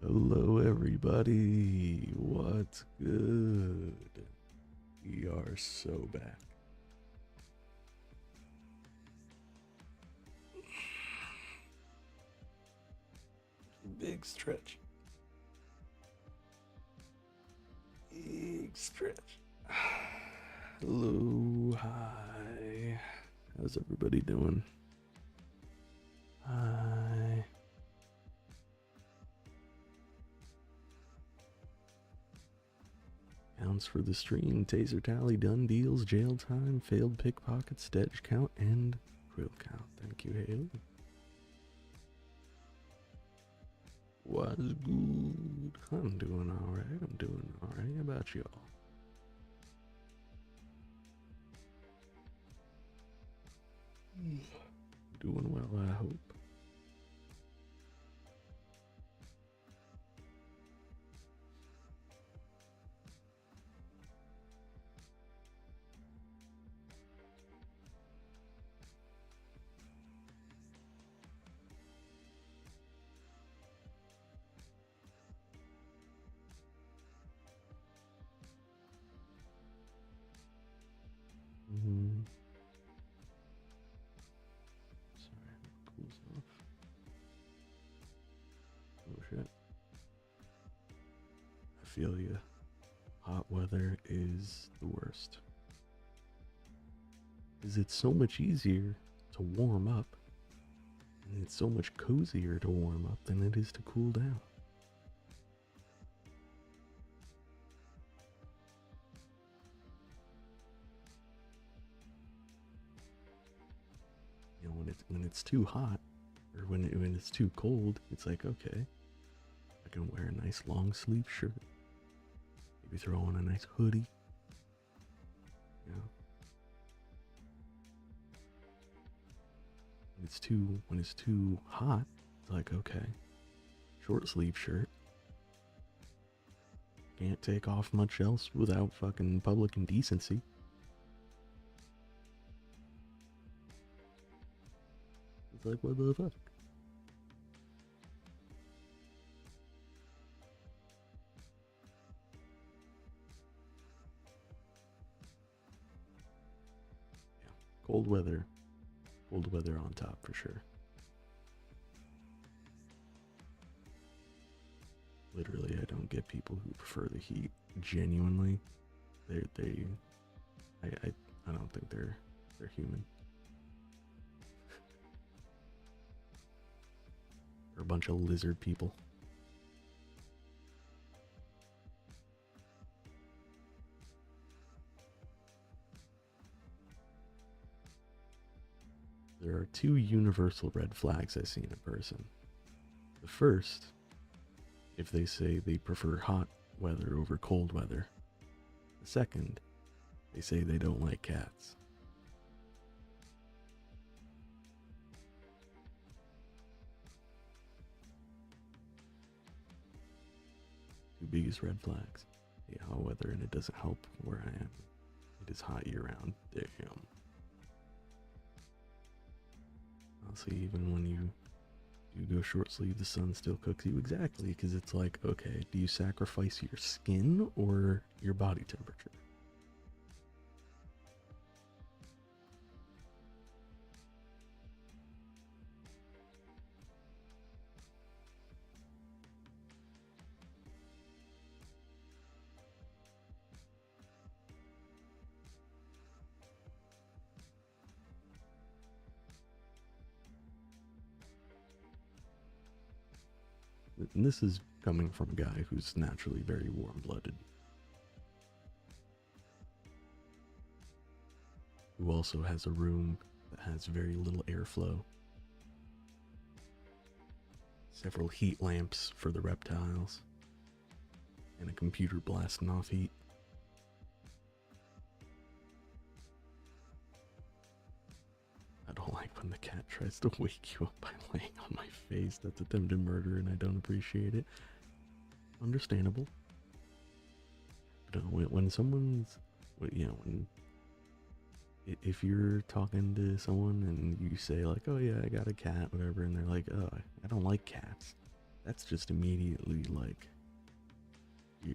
Hello, everybody. What's good? We are so back. Big stretch. Big stretch. Hello, hi. How's everybody doing? Hi. Counts for the stream, taser tally, done deals, jail time, failed pickpocket, stage count, and quill count. Thank you, Haley. What's good? I'm doing alright. I'm doing alright. How about y'all? Doing well, I hope. Sorry, cools off. Oh shit. I feel you. Hot weather is the worst. Because it's so much easier to warm up, and it's so much cozier to warm up than it is to cool down. You know, when it's too hot, or when it's too cold, it's like, okay, I can wear a nice long sleeve shirt, maybe throw on a nice hoodie. You know, when it's too hot, it's like, okay, short sleeve shirt. Can't take off much else without fucking public indecency. It's like, what the fuck? Yeah, cold weather on top for sure. Literally, I don't get people who prefer the heat. Genuinely, I don't think they're human. They're a bunch of lizard people. There are two universal red flags I see in a person. The first, if they say they prefer hot weather over cold weather. The second, they say they don't like cats. Two biggest red flags. The hot weather, and it doesn't help where I am. It is hot year round. Damn. Honestly, even when you go short sleeve, the sun still cooks you. Exactly, because it's like, okay, do you sacrifice your skin or your body temperature? And this is coming from a guy who's naturally very warm-blooded, who also has a room that has very little airflow, several heat lamps for the reptiles, and a computer blasting off heat. I don't like when the cat tries to wake you up by laying on my face. That's attempted murder, and I don't appreciate it. Understandable. But when someone's, you know, when if you're talking to someone and you say like, oh yeah, I got a cat, whatever, and they're like, oh, I don't like cats, that's just immediately like,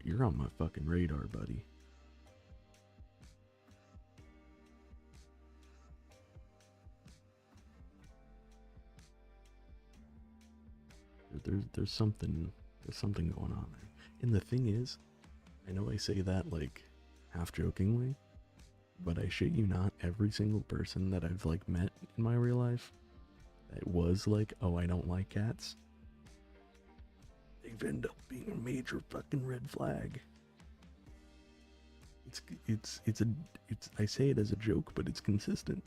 you're on my fucking radar, buddy. There's something going on there. And the thing is, I know I say that like half jokingly, but I shit you not, every single person that I've like met in my real life that was like, oh, I don't like cats, they've ended up being a major fucking red flag. It's I say it as a joke, but it's consistent.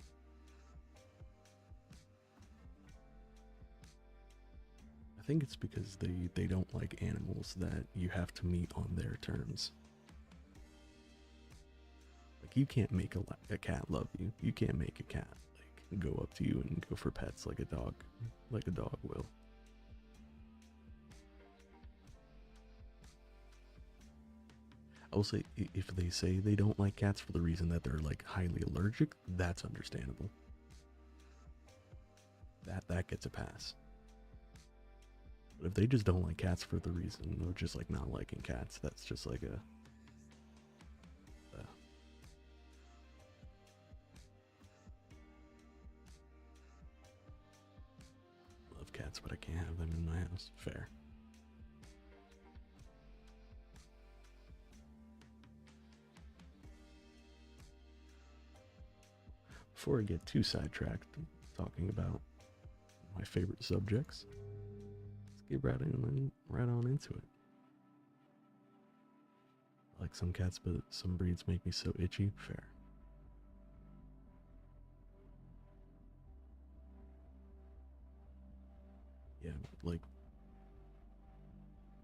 I think it's because they don't like animals that you have to meet on their terms. Like, you can't make a cat love you. You can't make a cat like go up to you and go for pets like a dog will. I will say, if they say they don't like cats for the reason that they're like highly allergic, that's understandable. That gets a pass. But if they just don't like cats for the reason of just like not liking cats, that's just like a love cats, but I can't have them in my house. Fair. Before I get too sidetracked talking about my favorite subjects, let's get right on into it. I like some cats, but some breeds make me so itchy. Fair. Yeah, like,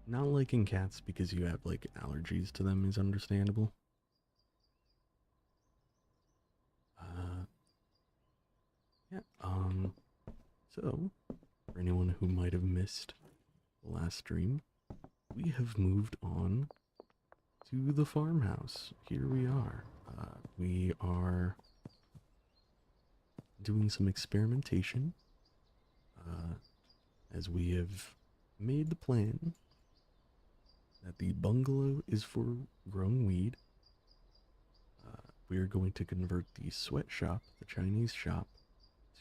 not liking cats because you have like allergies to them is understandable. Uh, yeah. So, for anyone who might have missed the last stream, we have moved on to the farmhouse. Here we are. We are doing some experimentation, as we have made the plan that the bungalow is for growing weed. We are going to convert the sweatshop, the Chinese shop,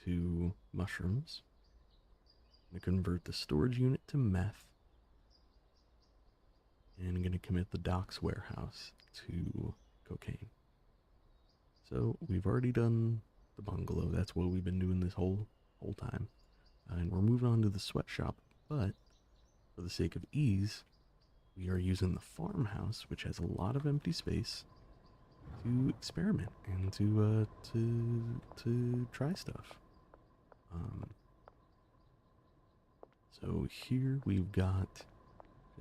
to mushrooms. I'm going to convert the storage unit to meth. And I'm going to commit the docks warehouse to cocaine. So we've already done the bungalow. That's what we've been doing this whole time. And we're moving on to the sweatshop, but for the sake of ease, we are using the farmhouse, which has a lot of empty space, to experiment and to try stuff. So here we've got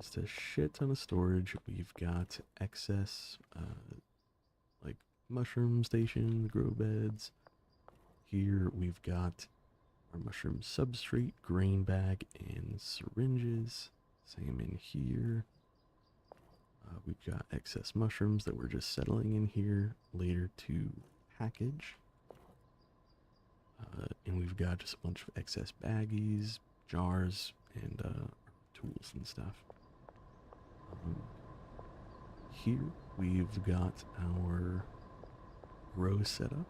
just a shit ton of storage. We've got excess like mushroom stations, grow beds. Here we've got our mushroom substrate, grain bag, and syringes. Same in here. We've got excess mushrooms that we're just settling in here later to package. And we've got just a bunch of excess baggies, jars, and tools and stuff. Here we've got our grow setup.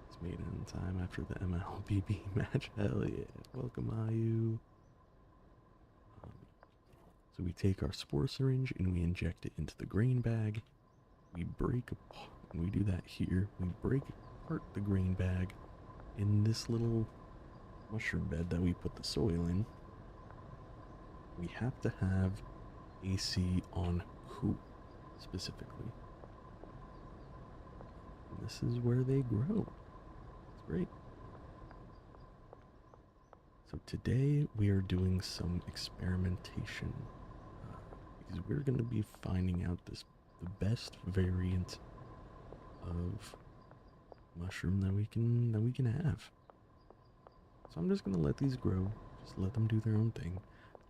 It's made in time after the MLBB match. Hell yeah. Welcome, IU. So we take our spore syringe and we inject it into the grain bag. We break apart, and we do that here. We break apart the grain bag in this little mushroom bed that we put the soil in. We have to have AC on cool, specifically. And this is where they grow. It's great. So today we are doing some experimentation, because we're going to be finding out the best variant of mushroom that we can have. So I'm just going to let these grow, just let them do their own thing.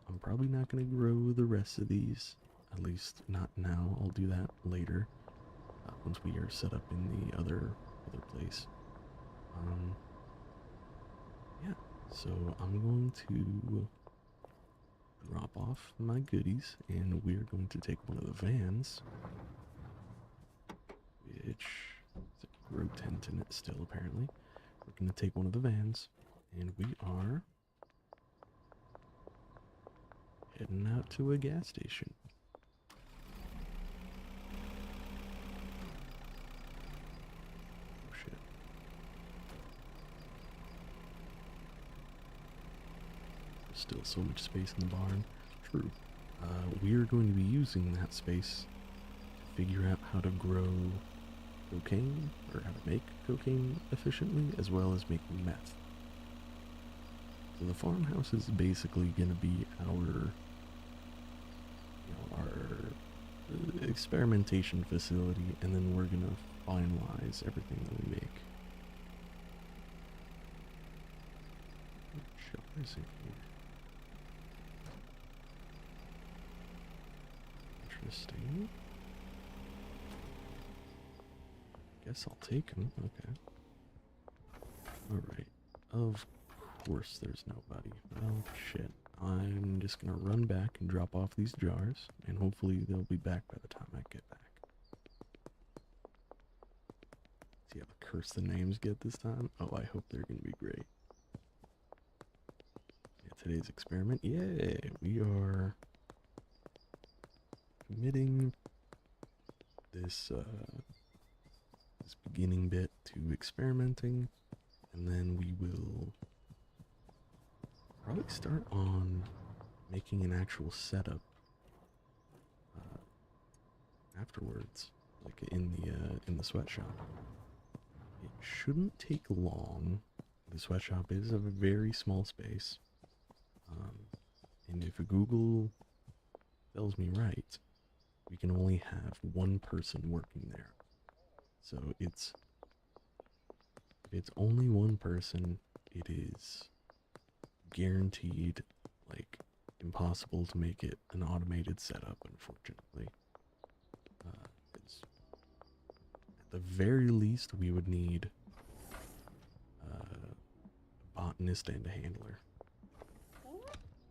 I'm probably not going to grow the rest of these, at least not now. I'll do that later, once we are set up in the other place. Yeah, so I'm going to drop off my goodies, and we're going to take one of the vans, which is a grow tent in it still, apparently. We're going to take one of the vans, and we are heading out to a gas station. Oh, shit. There's still so much space in the barn. True. We are going to be using that space to figure out how to grow cocaine, or how to make cocaine efficiently, as well as making meth. So the farmhouse is basically going to be our experimentation facility, and then we're going to finalize everything that we make. What jars in here? Interesting. Guess I'll take them. Okay. Alright. Of course there's nobody. Well, shit. I'm just gonna run back and drop off these jars, and hopefully they'll be back by the time I get back. See how cursed the names get this time? Oh, I hope they're gonna be great. Yeah, today's experiment. Yay! We are committing this beginning bit to experimenting, and then we will probably start on making an actual setup afterwards, like in the sweatshop. It shouldn't take long. The sweatshop is a very small space, and if Google tells me right, we can only have one person working there. So if it's only one person, it is guaranteed, like, impossible to make it an automated setup, unfortunately. At the very least, we would need a botanist and a handler.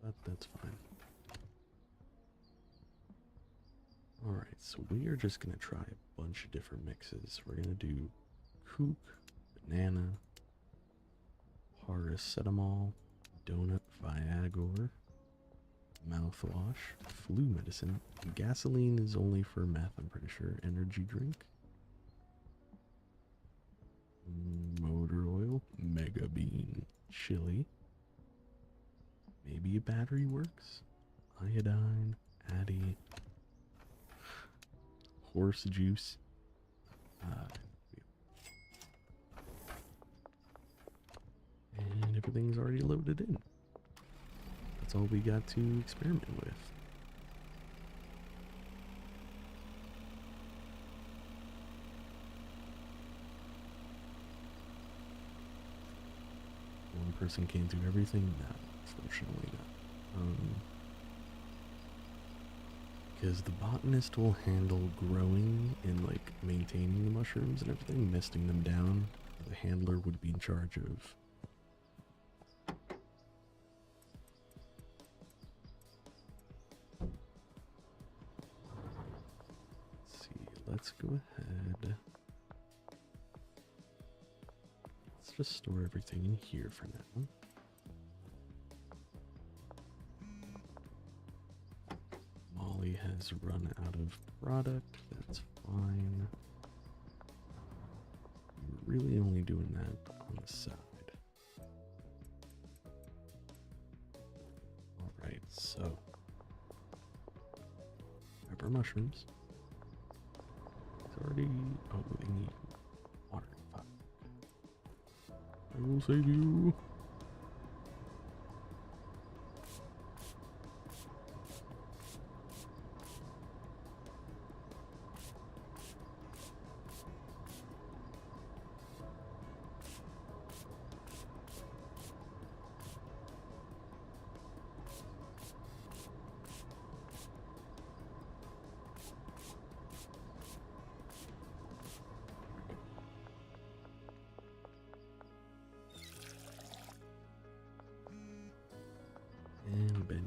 But that's fine. Alright, so we are just going to try a bunch of different mixes. We're going to do kook, banana, paracetamol, donut, Viagra, mouthwash, flu medicine. Gasoline is only for meth, I'm pretty sure. Energy drink. Motor oil, mega bean, chili. Maybe a battery works. Iodine, Addy, horse juice. And everything's already loaded in. That's all we got to experiment with. One person can't do everything? No, fortunately not. Because the botanist will handle growing and, like, maintaining the mushrooms and everything, nesting them down. The handler would be in charge of let's go ahead. Let's just store everything in here for now. Molly has run out of product. That's fine. We're really only doing that on the side. Alright, so grab our mushrooms. Already. Oh, they need water. Fuck. I will save you.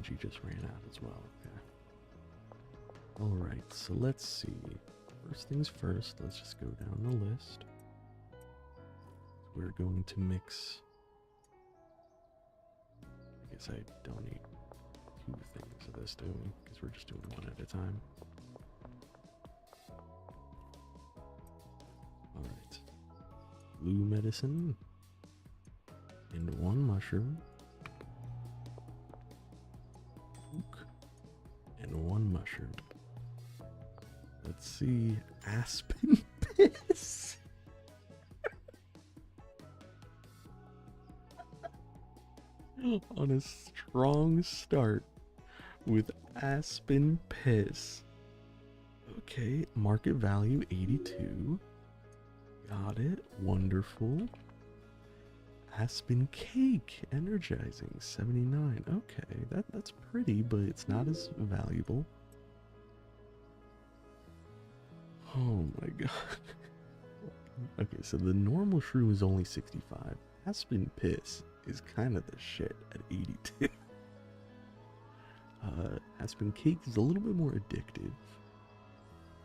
energy just ran out as well. Okay. Alright, so let's see. First things first, let's just go down the list. We're going to mix. I guess I don't need 2 things of this, do we? Because we're just doing one at a time. Alright. Blue medicine. And 1 mushroom. Oak. And 1 mushroom. Let's see. Aspen piss. On a strong start with aspen piss. Okay, market value 82. Got it. Wonderful. Aspen cake, energizing 79. Okay, that's pretty, but it's not as valuable. Oh my god. Okay, so the normal shroom is only 65. Aspen piss is kind of the shit at 82. Aspen cake is a little bit more addictive.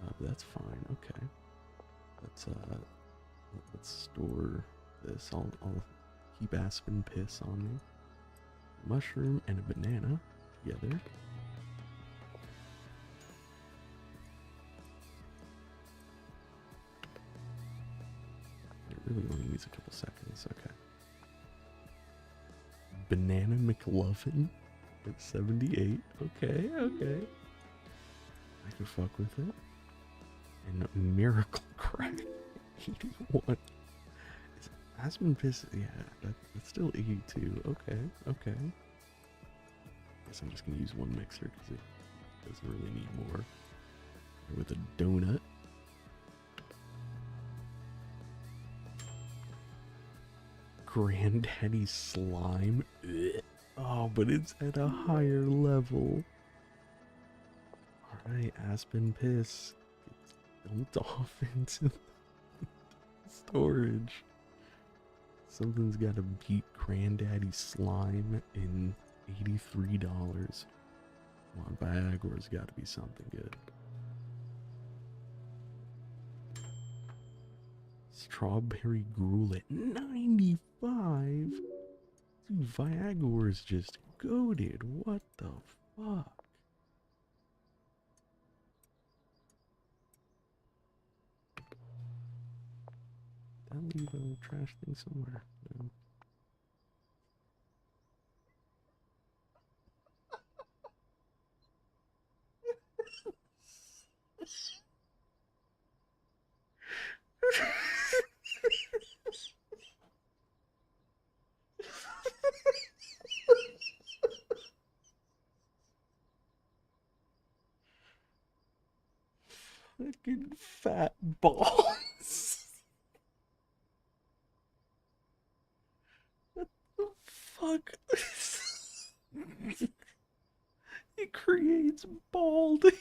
But that's fine. Okay. Let's store this. I'll keep aspen piss on me. Mushroom and a banana together. It really only needs a couple seconds. Okay. Banana McLovin at 78. Okay. I could fuck with it. And Miracle Crack 81. Is aspen piss? Yeah, that's still 82. Okay. Guess I'm just gonna use 1 mixer because it doesn't really need more. With a donut. Granddaddy slime. Ugh. Oh, but it's at a higher level. Alright, aspen piss gets dumped off into storage. Something's gotta beat Granddaddy slime in $83. Come on, Viagora's gotta be something good. Strawberry gruel at 95. Dude, Viagora's just goated. What the fuck? Did I leave a trash thing somewhere? No. Fucking fat balls. What the fuck? It creates balding.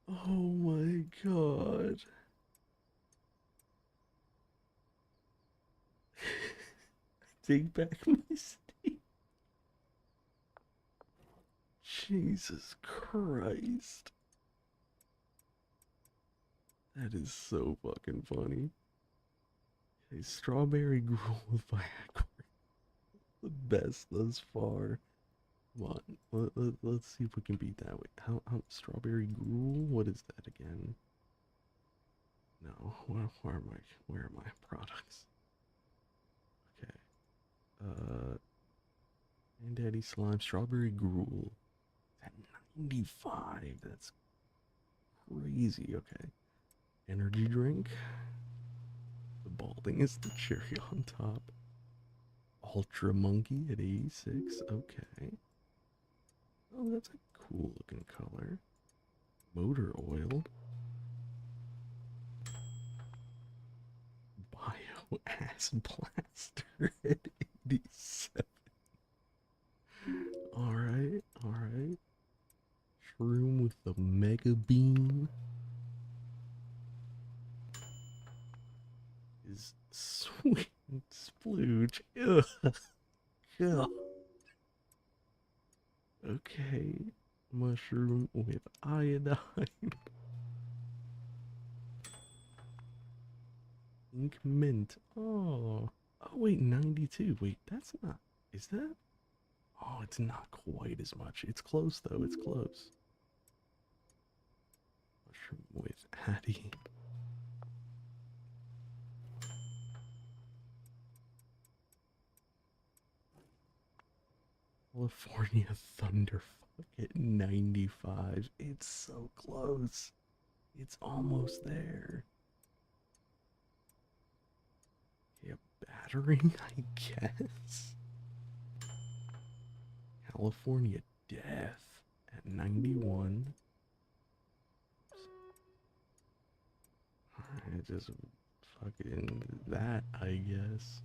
Oh my god. Take back my statement. Jesus Christ. That is so fucking funny. Okay, strawberry gruel with Viagra. The best thus far. Come on, let's see if we can beat that. Wait, how strawberry gruel? What is that again? No, where are my products? Okay. Granddaddy slime, strawberry gruel. At 95, that's crazy. Okay. Energy drink. The balding is the cherry on top. Ultra monkey at 86. Okay. Oh, that's a cool looking color. Motor oil. Bio ass blaster at 87. Alright. Shroom with the mega beam is sweet. Splooge. Ugh. Ugh. Okay. Mushroom with iodine. Pink mint. Oh. Oh, wait, 92. Wait, that's not. Is that? Oh, it's not quite as much. It's close, though. It's close. Mushroom with Hattie. California Thunderfuck at 95. It's so close. It's almost there. Yeah, battering, I guess. California Death at 91. Alright, just fucking that, I guess.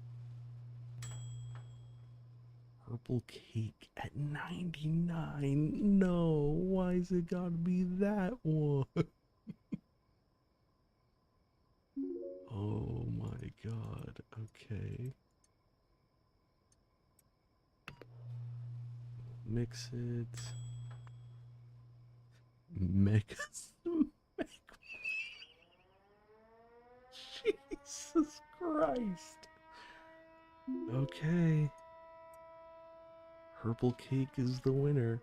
Purple Cake at 99. No, why is it gotta be that one? Oh my god, okay. Mix it. Mega. Jesus Christ. Okay. Purple Cake is the winner.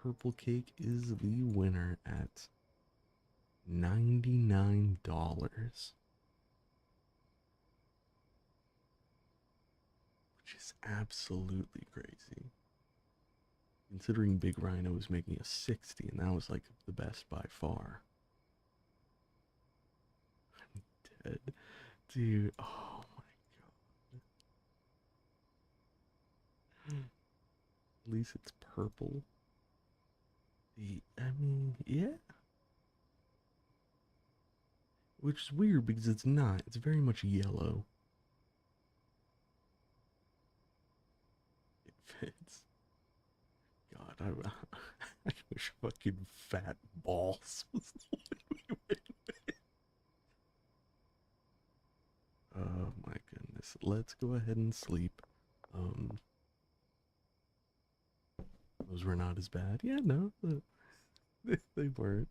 Purple Cake is the winner at $99. Which is absolutely crazy. Considering Big Rhino was making a 60 and that was like the best by far. I'm dead. Dude, oh my god. At least it's purple. I mean, yeah. Which is weird because it's not. It's very much yellow. It fits. God, I wish fucking fat balls was the one we went with. Oh my goodness. Let's go ahead and sleep. Those were not as bad. Yeah, no, they weren't.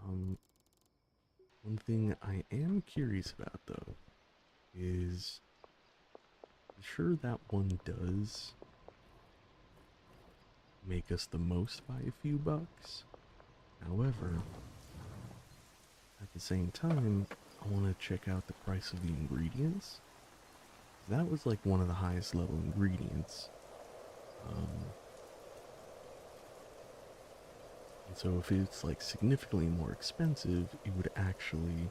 Um, one thing I am curious about though is, I'm sure that one does make us the most by a few bucks. However, at the same time, I want to check out the price of the ingredients. That was like one of the highest level ingredients. And so if it's like significantly more expensive, it would actually,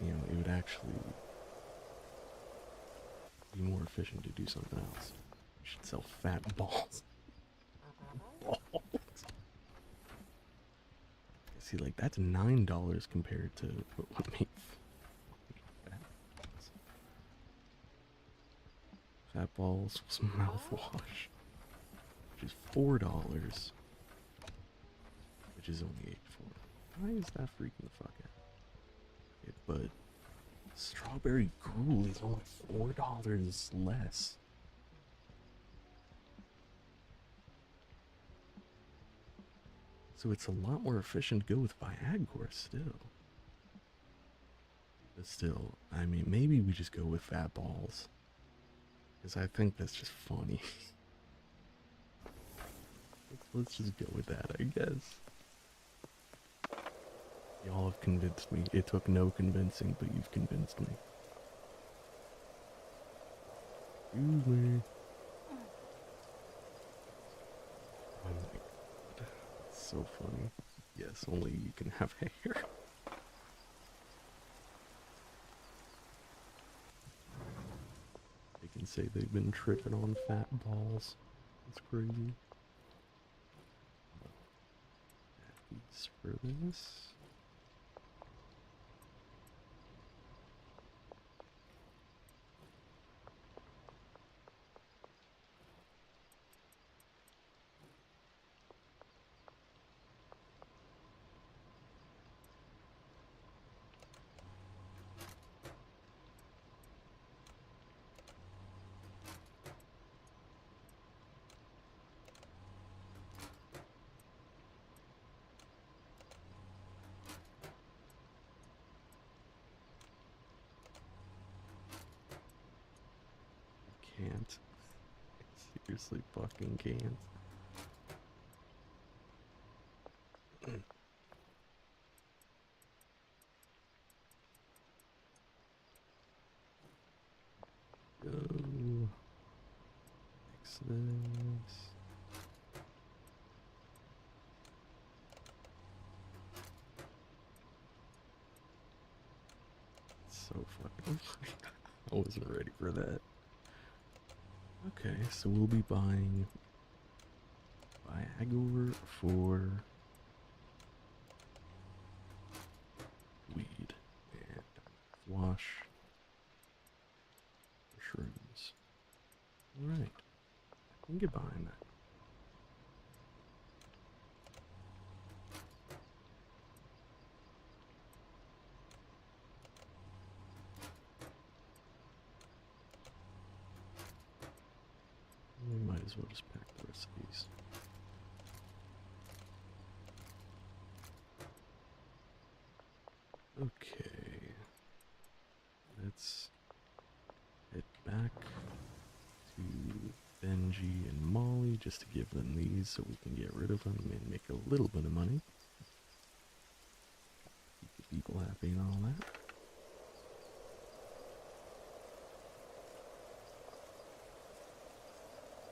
it would actually be more efficient to do something else. We should sell fat balls. Balls. See, like that's $9 compared to what would make fat balls. Fat balls was mouthwash, which is $4, which is only 84. Why is that freaking the fuck out? Okay, but strawberry gruel is only $4 less. So it's a lot more efficient to go with Viagra still. But still, I mean, maybe we just go with fat balls. Because I think that's just funny. Let's just go with that, I guess. Y'all have convinced me. It took no convincing, but you've convinced me. Excuse me. Oh my god. It's so funny. Yes, only you can have hair. They can say they've been tripping on fat balls. It's crazy. These for this. can't. Seriously fucking can't. Go. Fix this. So fucking. I wasn't ready for that. Okay, so we'll be buying Viagra for weed and wash for shrooms. Alright, I can get behind that. We might as well just pack the rest of these. Okay, let's head back to Benji and Molly just to give them these so we can get rid of them and make a little bit of money. Keep the people happy and all that.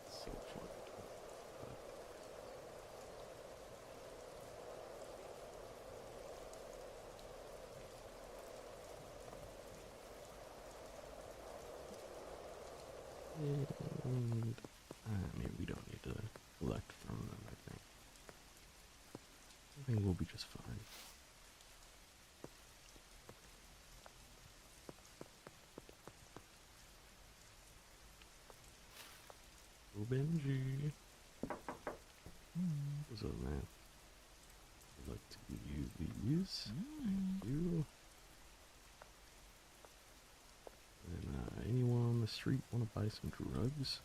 So fun. And maybe we don't need to collect from them, I think. I think we'll be just fine. Oh, Benji. What's up, man? I'd like to give you these. Thank you. And anyone on the street want to buy some drugs?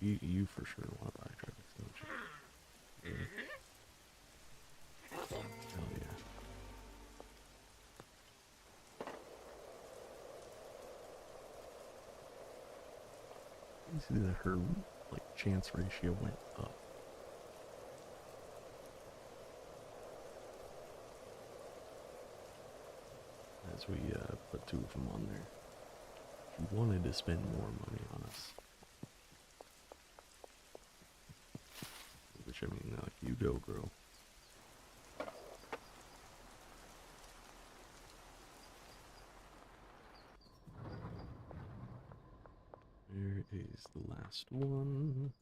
You for sure want to buy drugs, don't you? Yeah. Hell yeah. You see that her chance ratio went up. As we put 2 of them on there. She wanted to spend more money on us. Which, I mean, you go, girl. There is the last one.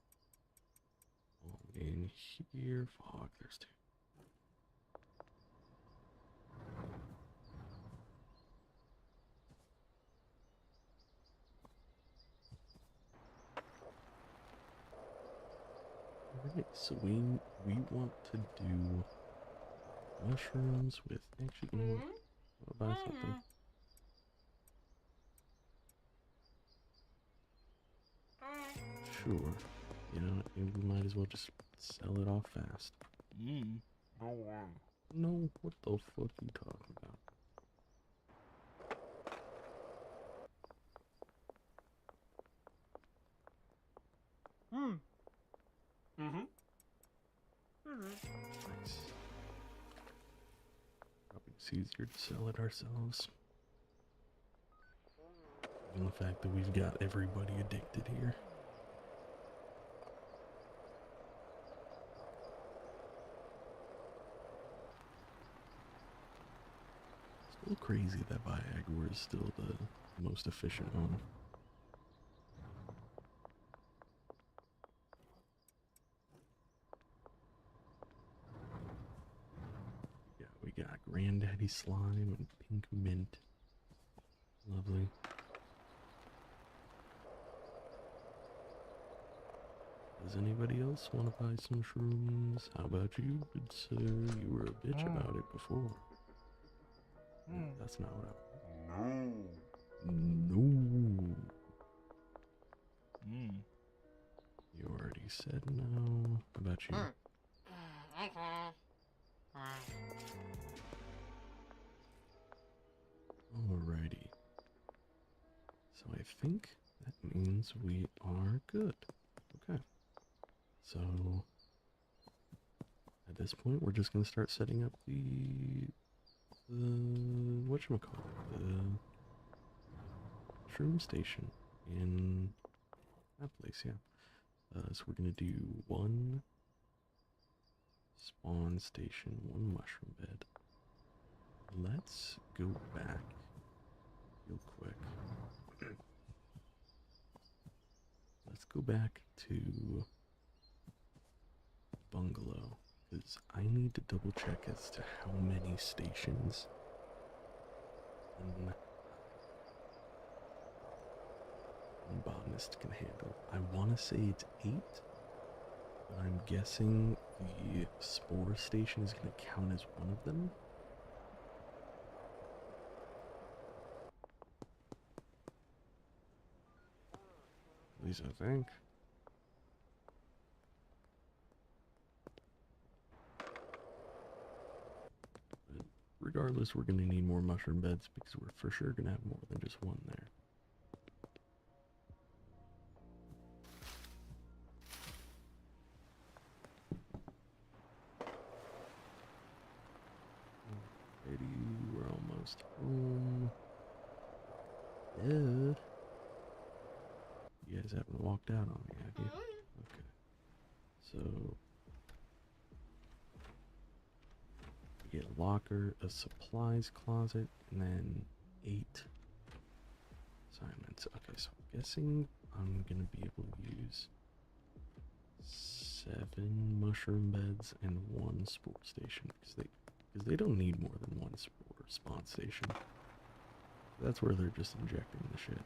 All in here. Fuck, there's 2. Alright, so we want to do mushrooms with, actually, you know what? I'll buy something. Sure. You know, we might as well just sell it off fast. No way. No, what the fuck are you talking about? Nice. Probably it's easier to sell it ourselves. Given the fact that we've got everybody addicted here. Still crazy that Viagra is still the most efficient one. Yeah, we got Granddaddy Slime and Pink Mint. Lovely. Does anybody else want to buy some shrooms? How about you, good sir? You were a bitch about it before. No, that's not what I want. No. You already said no. How about you? Alrighty. So I think that means we are good. Okay. So at this point, we're just gonna start setting up the whatchamacallit, the shroom station in that place, yeah. So we're gonna do one spawn station, one mushroom bed. Let's go back real quick. Let's go back to bungalow, because I need to double check as to how many stations an botanist can handle. I want to say it's 8, but I'm guessing the spore station is going to count as one of them. At least I think. But regardless, we're going to need more mushroom beds because we're for sure going to have more than just one there. Alrighty, we're almost home. Yeah. You guys haven't walked out on me, have you? Okay. So we get a locker, a supplies closet, and then 8 assignments. Okay, so I'm guessing I'm gonna be able to use 7 mushroom beds and 1 spore station because they don't need more than 1 spore spawn station. That's where they're just injecting the shit.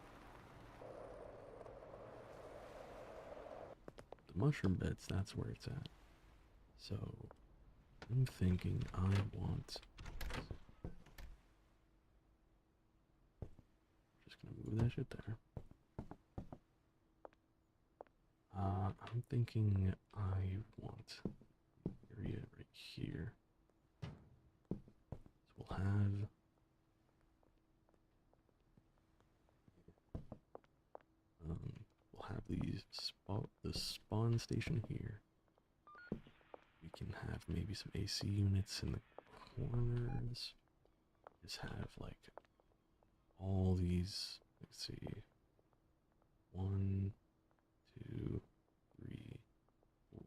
The mushroom beds, that's where it's at. So I'm thinking I want, just gonna move that shit there. I'm thinking I want an area right here. So we'll have the spawn station here. We can have maybe some AC units in the corners. Just have like all these, let's see, 1, 2, 3, 4,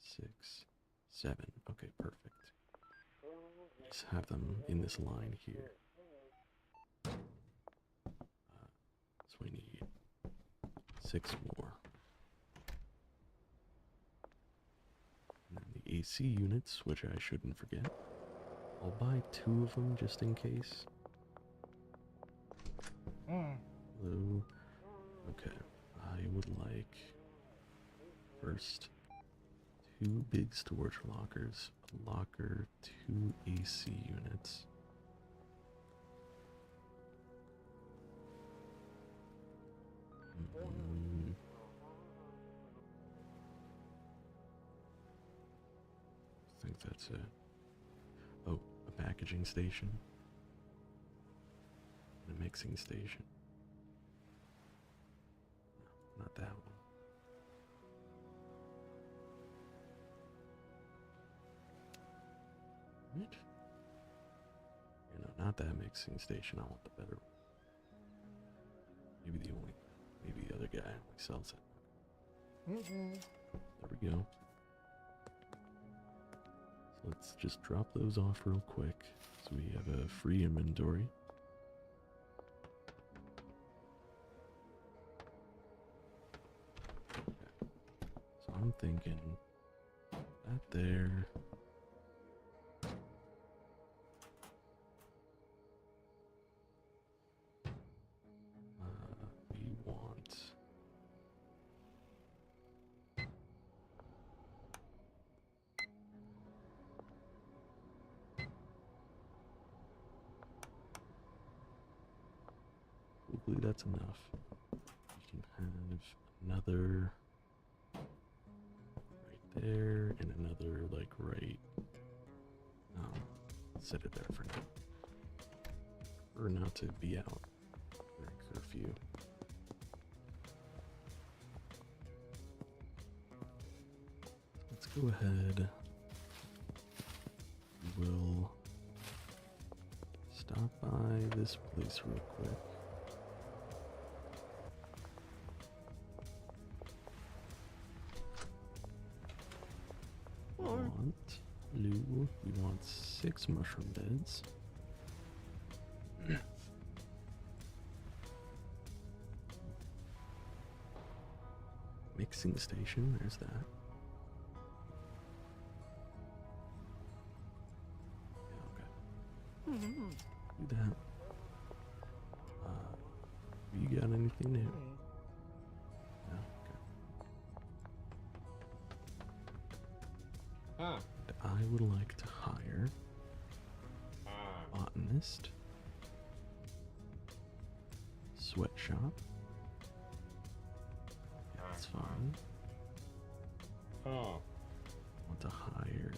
6, 7. Okay, perfect. Just have them in this line here. So we need 6 more. And then the AC units, which I shouldn't forget. I'll buy 2 of them just in case. Hello. Okay, I would like first 2 big storage lockers, a locker, 2 AC units. I think that's it. Oh, a packaging station. And a mixing station. No, not that one. What? You know, not that mixing station. I want the better one. Maybe the other guy only sells it. There we go. So let's just drop those off real quick so we have a free inventory. Okay. So I'm thinking that there. We want hopefully that's enough. We can have another right there and another like right. Set it there for now. Or not to be out during curfew. go ahead. We'll stop by this place real quick. We want 6 mushroom beds. Mixing station, there's that. Yeah, okay. Do that. You got anything new? No? Okay. I would like to hire botanist, sweatshop. Yeah, that's fine. I want to hire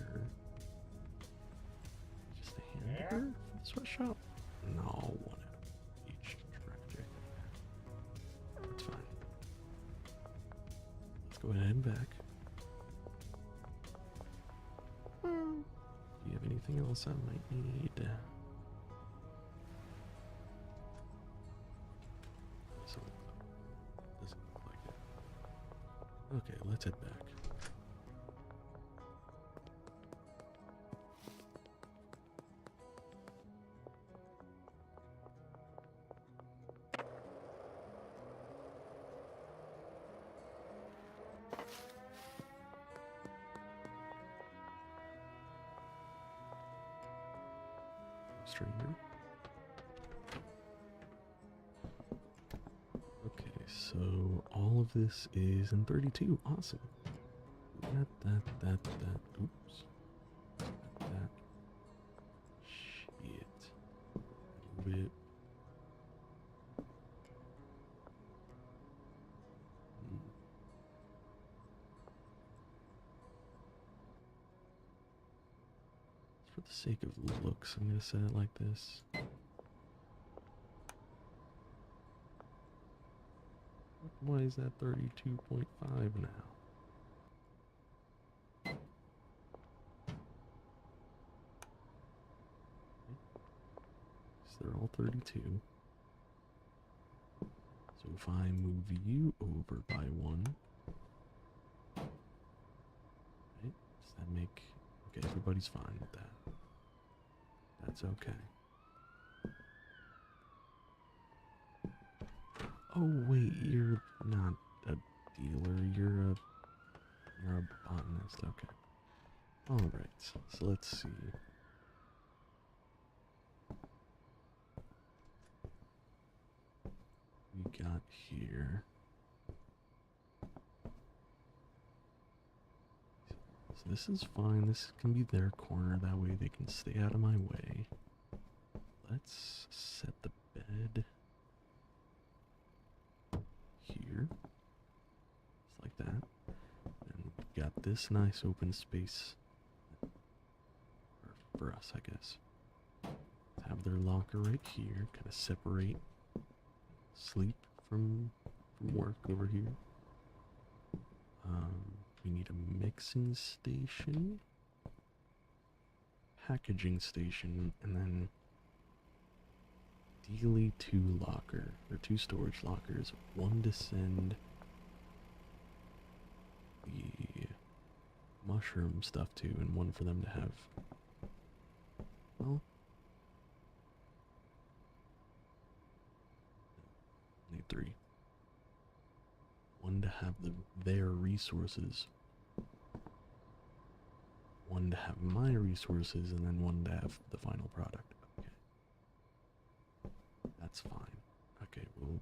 just a hamburger for the sweatshop. No, one out of each track. That's fine. Let's go ahead and back. Do you have anything else I might need? Doesn't look like it. Okay, let's head back. Stranger. Okay, so all of this is in 32. Awesome. That. Oops. That. Shit. A little bit. For the sake of looks, I'm gonna set it like this. Why is that 32.5 now? So they're all 32. So if I move you over by 1, right, does that make... Okay, everybody's fine with that. That's okay. Oh wait, you're not a dealer, you're a botanist, okay. Alright, so let's see. We got here. So this is fine, this can be their corner, that way they can stay out of my way. Let's set the bed here, just like that. And we've got this nice open space for us, I guess. Let's have their locker right here, kind of separate sleep from work over here. We need a mixing station, packaging station, and then ideally 2 storage lockers, 1 to send the mushroom stuff to, and 1 for them to have, well, need 3. 1 to have their resources, 1 to have my resources, and then 1 to have the final product. Okay. That's fine. Okay, well...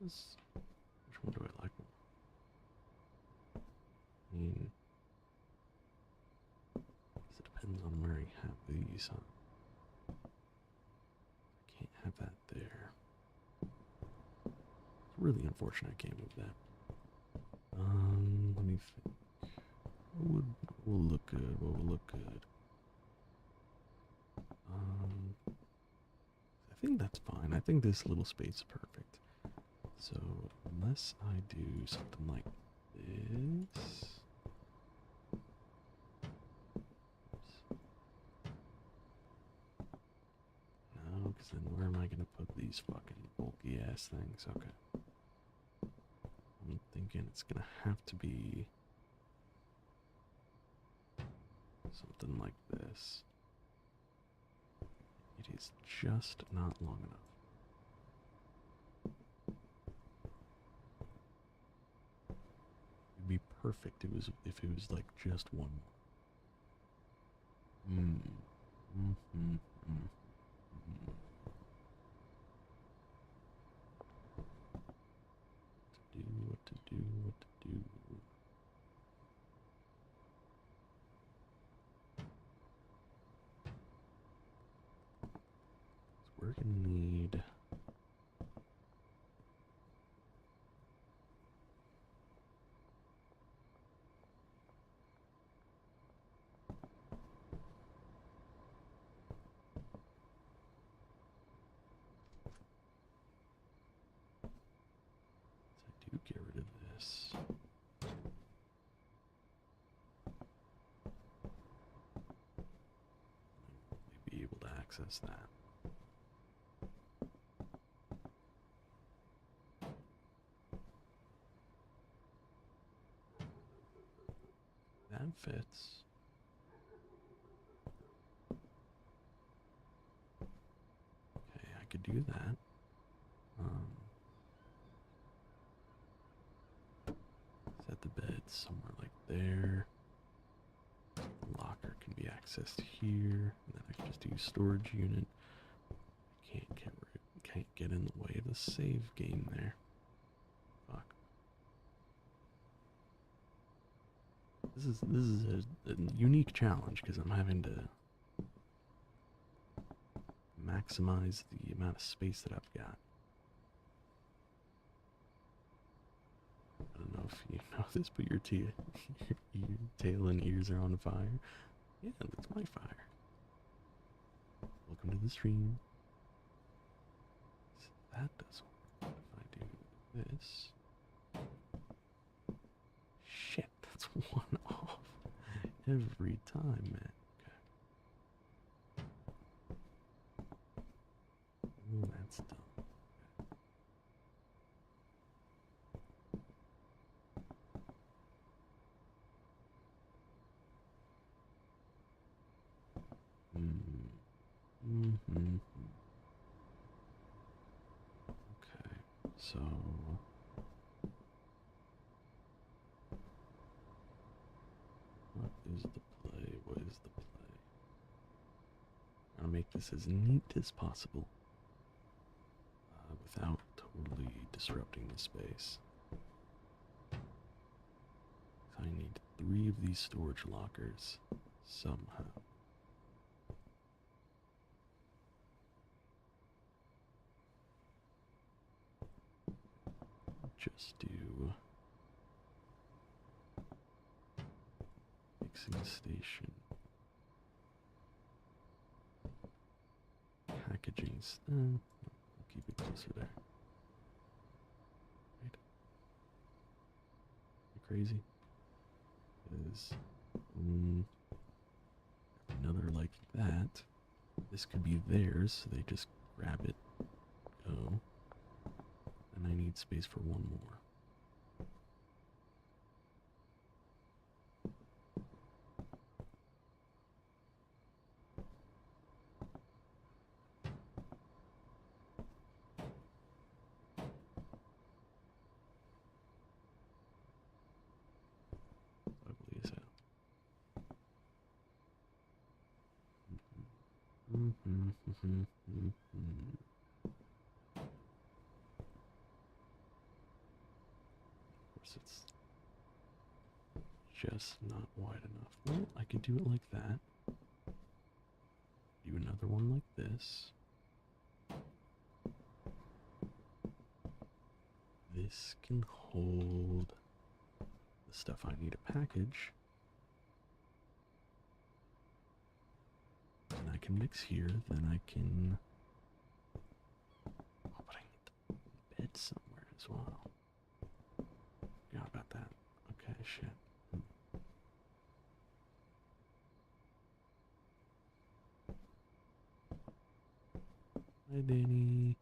Which one do I like more? I mean... it depends on where you have these, huh? Can't have that there. It's really unfortunate I can't move that. Let me think. What will look good? What will look good? I think that's fine. I think this little space is perfect. So, unless I do something like this. No, because then where am I going to put these fucking bulky ass things? Okay. I'm thinking it's going to have to be something like this. It is just not long enough. It'd be perfect if it was like just one more. What to do, what to do. So we're gonna need I do get rid of this. Be able to access that. That fits. Okay, I could do that. Set the bed somewhere like there. The locker can be accessed here, and then I can just use storage unit. Can't get in the way of the save game there. Fuck. This is a unique challenge because I'm having to maximize the amount of space that I've got. I don't know if you know this, but your tail and ears are on fire. Yeah, that's my fire. Welcome to the stream. So that doesn't work. If I do this. Shit, that's one off every time, man. Okay. Oh, that's dumb. Okay, so what is the play? What is the play? I'm gonna make this as neat as possible without totally disrupting the space. I need 3 of these storage lockers somehow. Just do mixing station, packaging. I'll keep it closer there. Right? You crazy? Is another like that. This could be theirs, so they just grab it, go. And I need space for one more. Ugly as hell. Of course, it's just not wide enough. Well, I could do it like that. Do another one like this. This can hold the stuff I need to package. And I can mix here, then I can... Oh, but I need the bed somewhere as as well. Forgot about that. Okay, shit. Hi, Danny.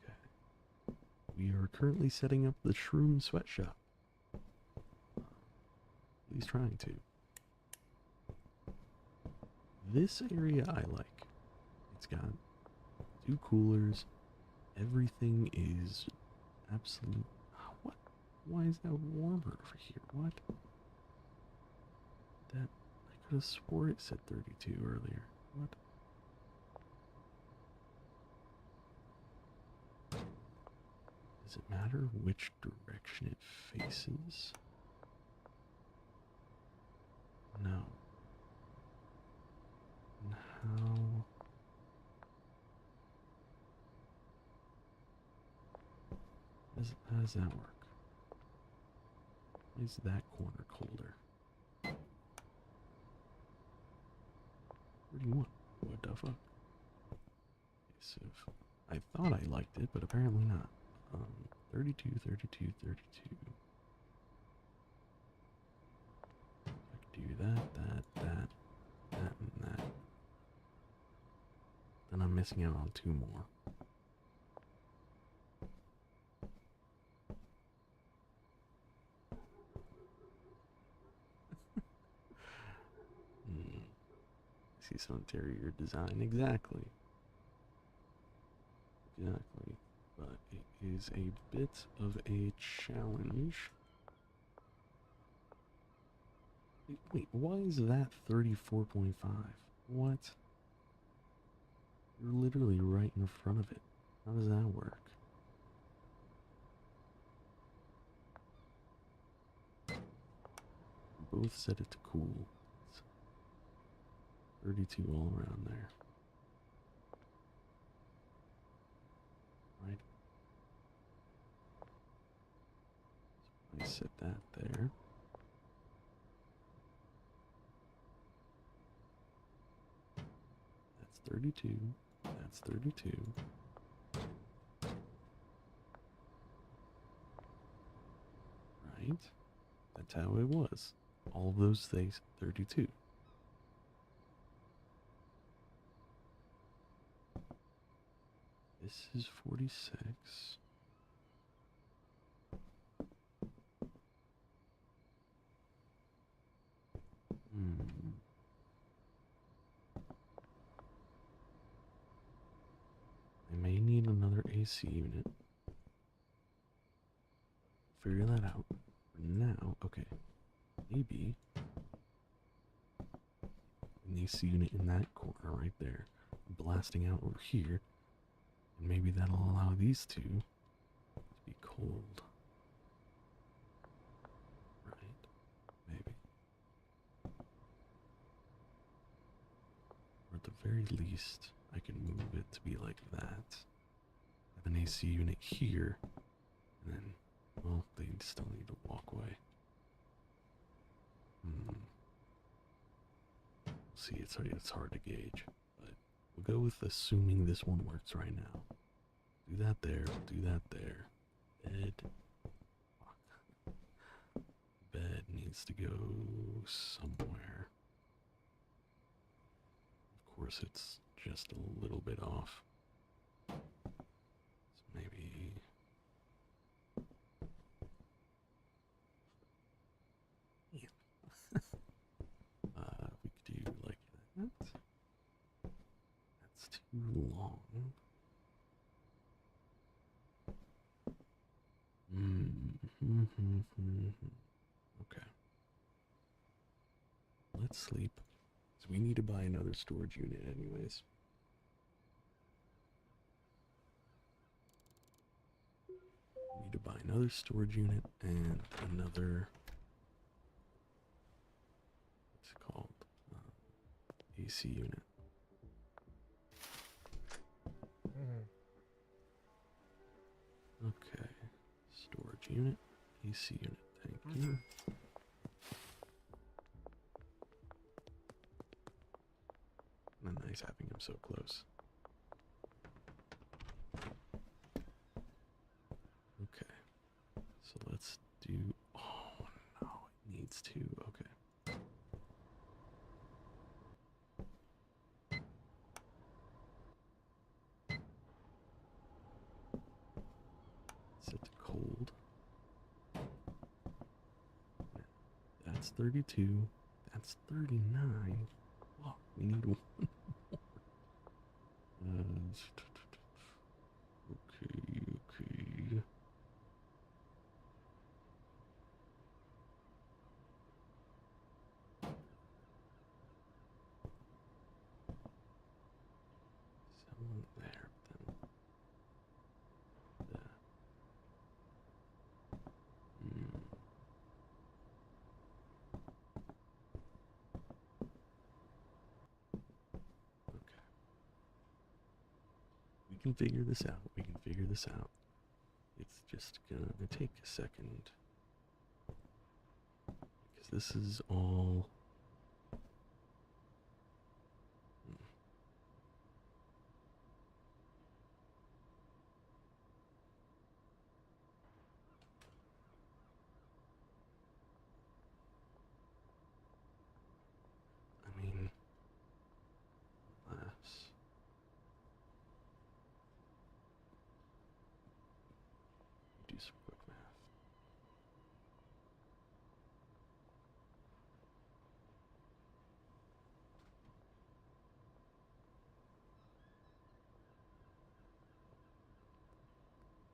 Okay. We are currently setting up the Shroom sweatshop. At least trying to. This area I like. It's got 2 coolers. Everything is absolute. What? Why is that warmer over here? What? That I could have swore it said 32 earlier. What? Does it matter which direction it faces? No. And how? How does that work? Why is that corner colder? What do you want? What the fuck? Okay, so I thought I liked it, but apparently not. 32, 32, 32. I could do that, that, and that. Then I'm missing out on 2 more. See some interior design. Exactly. Exactly. But it is a bit of a challenge. Wait, why is that 34.5? What? You're literally right in front of it. How does that work? Both set it to cool. 32 all around there. Right? So I set that there. That's 32. That's 32. Right? That's how it was. All of those things, 32. This is 46. I may need another AC unit. Figure that out. For now, okay. Maybe an AC unit in that corner right there, blasting out over here, and maybe that'll allow these two to be cold. Right? Maybe. Or at the very least, I can move it to be like that. Have an AC unit here, and then, well, they still need a walkway. See, it's hard to gauge, but we'll go with assuming this one works right now. Do that there, do that there. Bed. Bed needs to go somewhere. Of course, it's just a little bit off. So maybe... Yeah. We could do like that. That's too long. Okay. Let's sleep. So we need to buy another storage unit anyways. We need to buy another storage unit and another... What's it called? AC unit. Okay. Storage unit. AC unit. Thank you. Nice having him so close. needs 2. Okay. Set to cold. That's 32. That's 39. Oh, we need one more. Okay. Someone there, then. Okay. We can figure this out. We can figure this out. It's just gonna take a second. Because this is all... I mean... Unless... Do some quick math.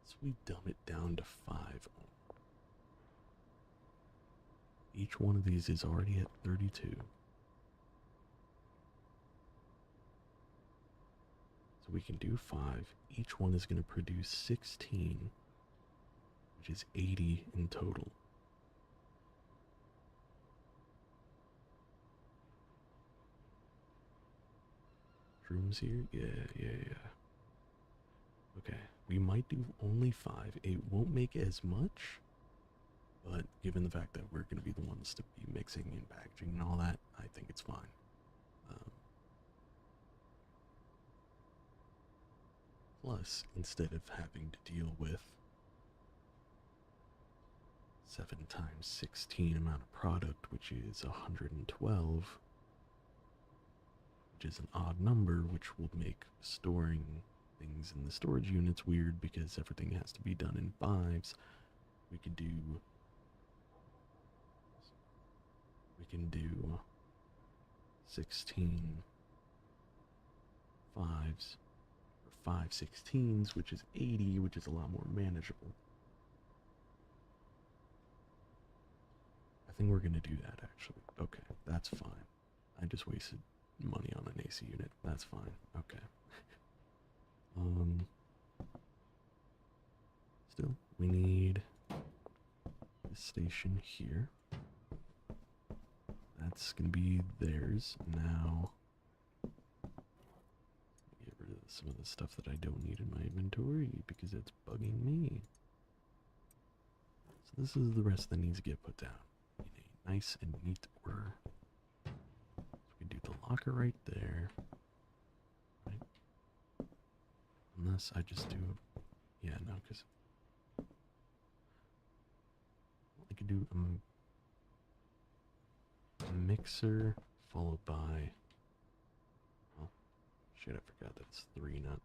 So we dumb it down to 5. Each one of these is already at 32. So we can do 5. Each one is going to produce 16, which is 80 in total. Shrooms here? Yeah. Okay, we might do only 5. It won't make as much, but given the fact that we're going to be the ones to be mixing and packaging and all that, I think it's fine. Plus, instead of having to deal with 7 times 16 amount of product, which is 112, which is an odd number, which will make storing things in the storage units weird because everything has to be done in 5s. We can do 16 5s or 5 16s, which is 80, which is a lot more manageable. I think we're gonna do that actually. Okay, that's fine. I just wasted money on an AC unit. That's fine. Okay. Still, we need this station here. That's gonna be theirs. Now, get rid of some of the stuff that I don't need in my inventory because it's bugging me. So this is the rest that needs to get put down in a nice and neat order. So we can do the locker right there. Right? Unless I just do, yeah, no, because I could do a mixer followed by, oh, shit, I forgot that's 3, not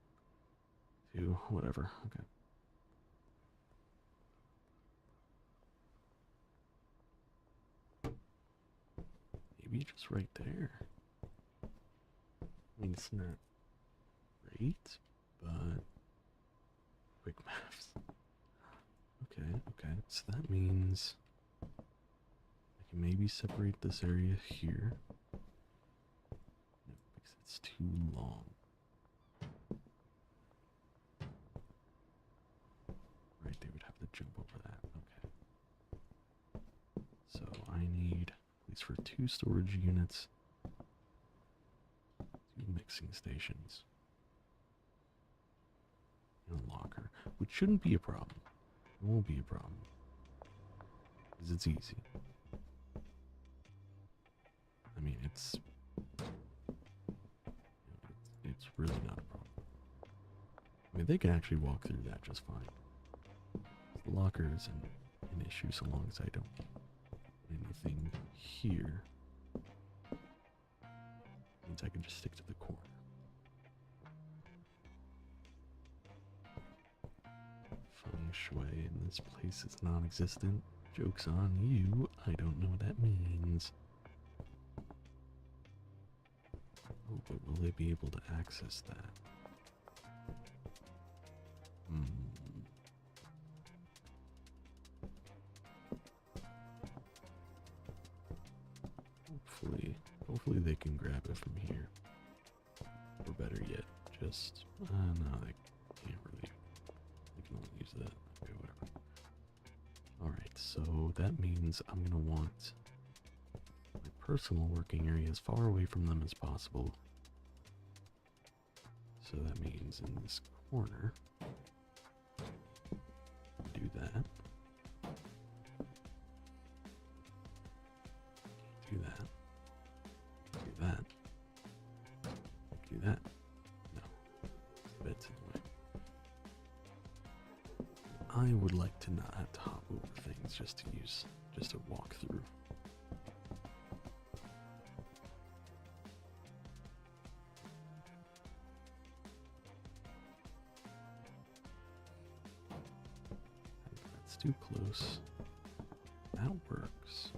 2, whatever, okay. Maybe just right there. I mean, it's not great, but quick maths. Okay, so that means I can maybe separate this area here. No, because it's too long. Right, they would have to jump over that. Okay. So I need, at least for 2 storage units, 2 mixing stations, and a locker, which shouldn't be a problem. It won't be a problem. Because it's easy. I mean, it's really not a problem. I mean, they can actually walk through that just fine. The locker isn't an issue so long as I don't put anything here. Means I can just stick to the corner. Feng shui in this place is non-existent. Joke's on you. I don't know what that means. Oh, but will they be able to access that? Hopefully they can grab it from here. Or better yet, just, no, they can't really, they can only use that. Okay, whatever. Alright, so that means I'm gonna want my personal working area as far away from them as possible. So that means in this corner, do that. Do that. Do that. Do that. No. The bed's in the way. I would like to not have to hop over things just to walk through. That's too close. That works.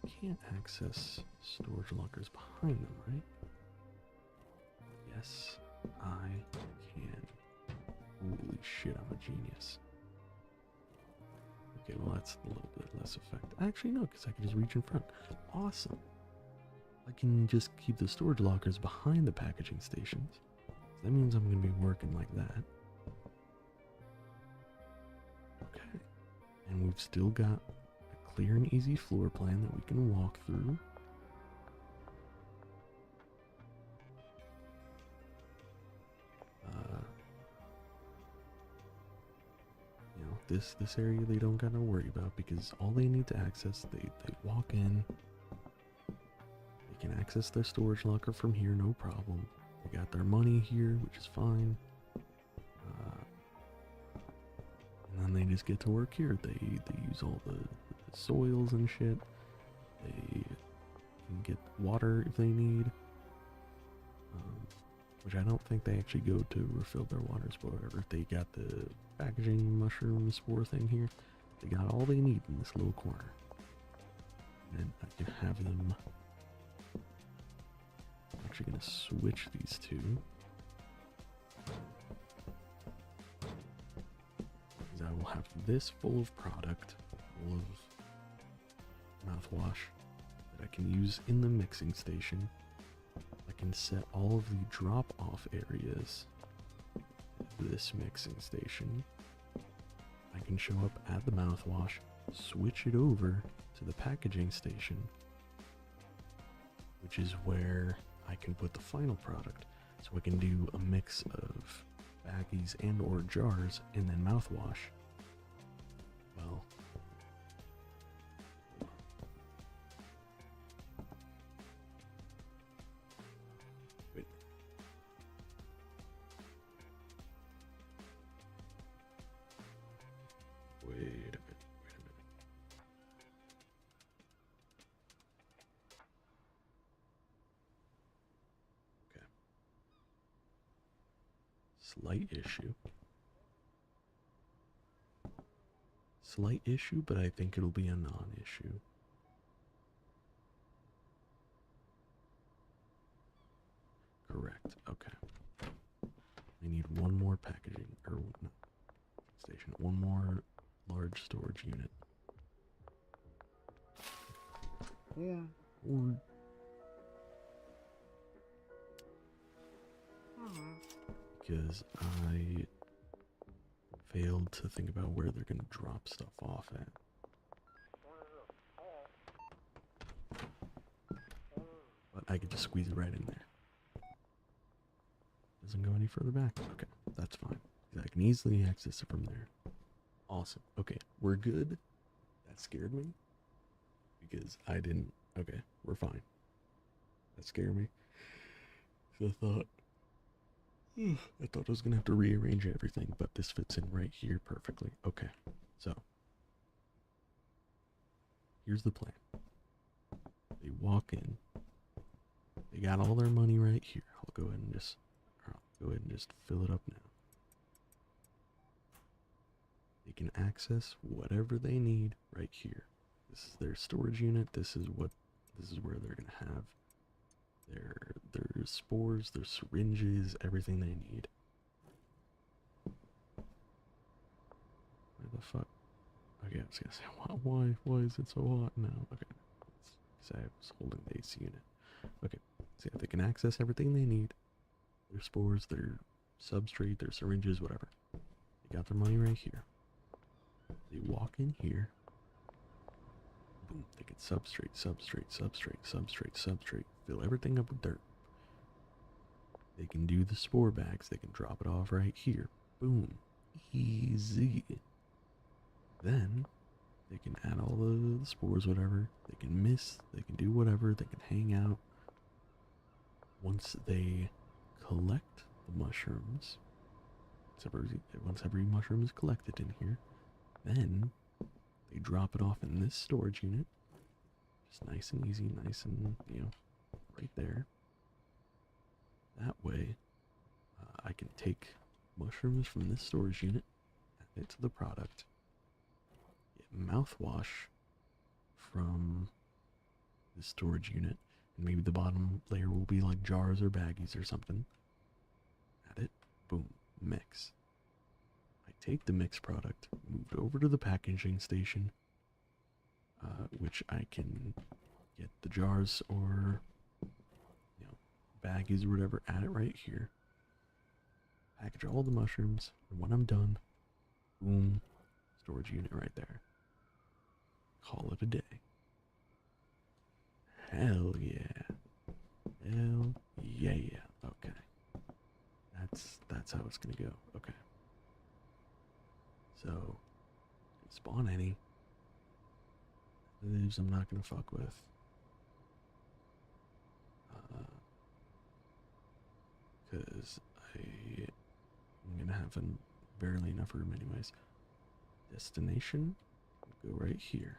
I can't access storage lockers behind them, right? Yes, I can. Holy shit, I'm a genius. Okay, well that's a little bit less effective. Actually, no, because I can just reach in front. Awesome. I can just keep the storage lockers behind the packaging stations. That means I'm going to be working like that. Okay. And we've still got a clear and easy floor plan that we can walk through. This area they don't gotta worry about because all they need to access, they walk in. They can access their storage locker from here, no problem. They got their money here, which is fine. And then they just get to work here. They use all the soils and shit. They can get water if they need. Which I don't think they actually go to refill their waters, but whatever. They got the packaging mushroom spore thing here. They got all they need in this little corner. And I can have them. I'm actually going to switch these two. Because I will have this full of product, full of mouthwash that I can use in the mixing station. I can set all of the drop-off areas to this mixing station. I can show up at the mouthwash, switch it over to the packaging station, which is where I can put the final product. So I can do a mix of baggies and or jars and then mouthwash. Well, wait a minute. Okay. Slight issue, but I think it'll be a non-issue. Correct. Okay. I need one more packaging, or no, station. One more large storage unit. Because I failed to think about where they're going to drop stuff off at. But I could just squeeze it right in there. Doesn't go any further back. Okay, that's fine. I can easily access it from there. Awesome. Okay, we're good. That scared me. Because I didn't... Okay, we're fine. That scared me. So I thought... I thought I was gonna have to rearrange everything, but this fits in right here perfectly. Okay, so here's the plan. They walk in. They got all their money right here. I'll go ahead and just fill it up now. They can access whatever they need right here. This is their storage unit. This is where they're gonna have their spores, their syringes, everything they need. Why the fuck? Okay, I was gonna say why is it so hot now? Okay, because I was holding the AC unit. Okay, so yeah, they can access everything they need. Their spores, their substrate, their syringes, whatever. They got their money right here. They walk in here. Boom, they get substrate, fill everything up with dirt. They can do the spore bags, they can drop it off right here. Boom, easy. Then they can add all the spores, whatever. They can mist, they can do whatever, they can hang out. Once they collect the mushrooms, once every mushroom is collected in here, then they drop it off in this storage unit. Just nice and easy, nice and, right there. That way, I can take mushrooms from this storage unit, add it to the product, get mouthwash from the storage unit, and maybe the bottom layer will be like jars or baggies or something. Add it, boom, mix. I take the mixed product, move it over to the packaging station, which I can get the jars or baggies or whatever, add it right here. Package all the mushrooms, and when I'm done, boom, storage unit right there. Call it a day. Hell yeah. Hell yeah. Okay. That's how it's gonna go. Okay. So, spawn any. These I'm not gonna fuck with. Because I'm gonna have barely enough room anyways. Destination will go right here.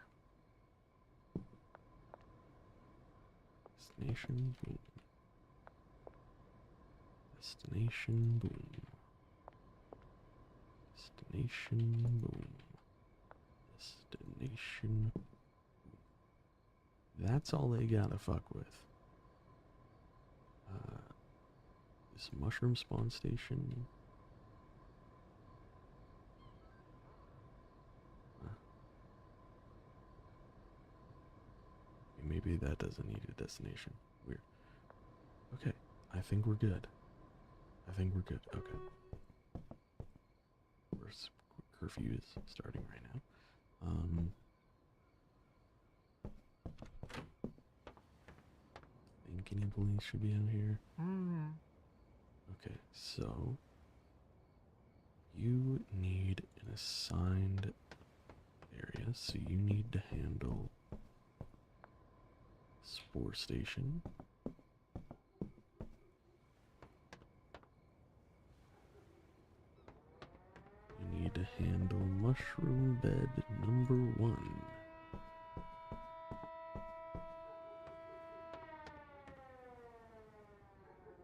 Destination, boom. Destination, boom. Destination, boom. Destination, boom. That's all they gotta fuck with. This mushroom spawn station. Maybe that doesn't need a destination. Weird. Okay, I think we're good. Okay. Course, curfew is starting right now. I think any police should be out here. Okay, so you need an assigned area, so you need to handle spore station. You need to handle mushroom bed number 1.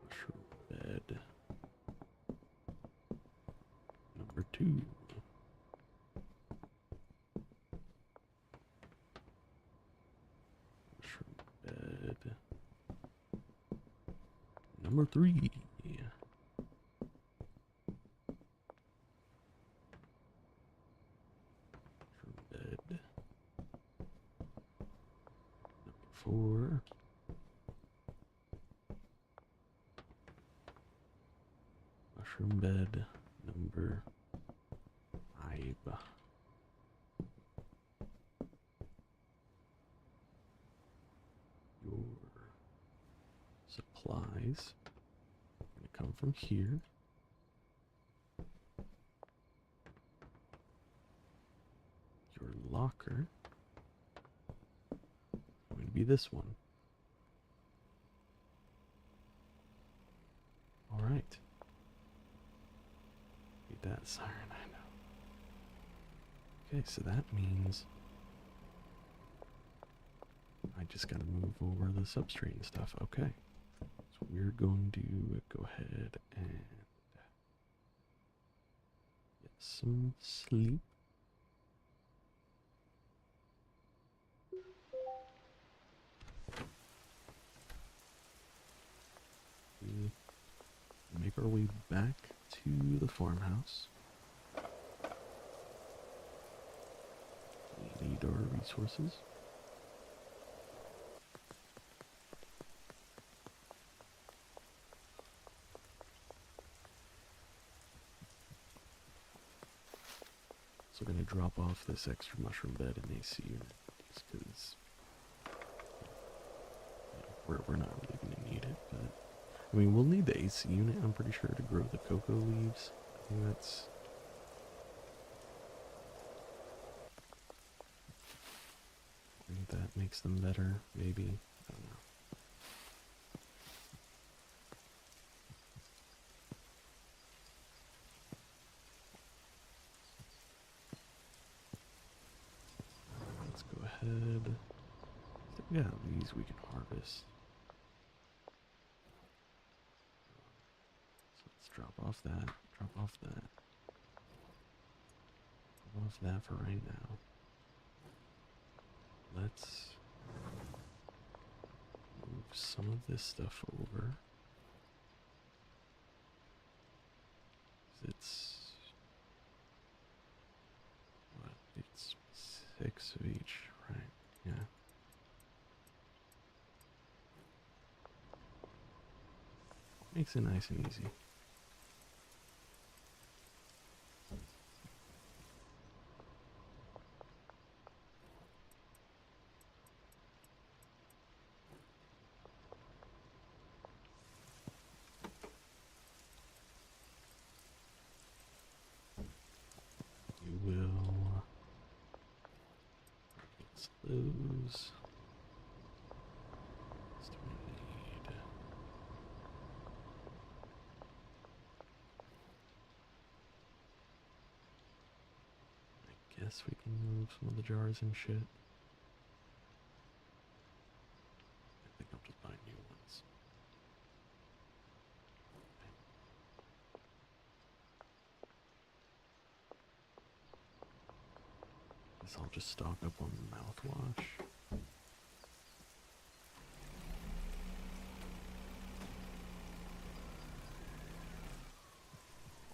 Mushroom bed number 2. Mushroom bed number 3. Bed number 4. Mushroom bed number 5. Your supplies are going to come from here. Your locker is going to be this one. Alright. that siren, I know. Okay, so that means I just gotta move over the substrate and stuff. Okay. So we're going to go ahead and get some sleep. We make our way back to the farmhouse. We need our resources. So we're going to drop off this extra mushroom bed and AC unit just because we're not really going to need it. But I mean, we'll need the AC unit, I'm pretty sure, to grow the cocoa leaves. I think that's... I think that makes them better, maybe. I don't know. Let's go ahead. Yeah, these we can harvest. So let's drop off that. Drop off that. Drop off that for right now. Let's move some of this stuff over. It's what? It's 6 of each, right? Yeah. Makes it nice and easy. You will. Let's lose. What do we need? I guess we can move some of the jars and shit. I think I'll just buy new ones. Guess I'll just stock up on mouthwash.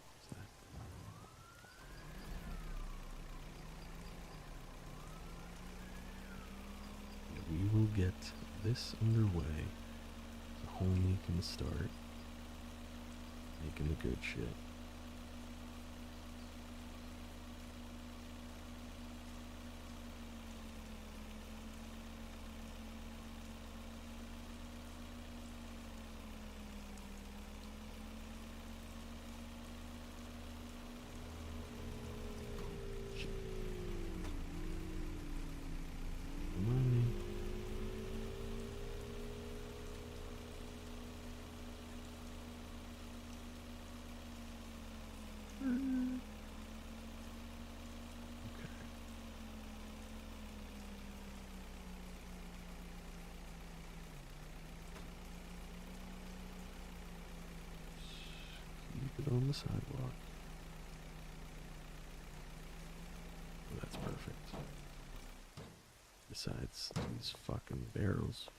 What's that? And we will get this underway so homie can start making the good shit. Money. Okay. Keep it on the sidewalk. Oh, that's perfect. Besides these fucking barrels.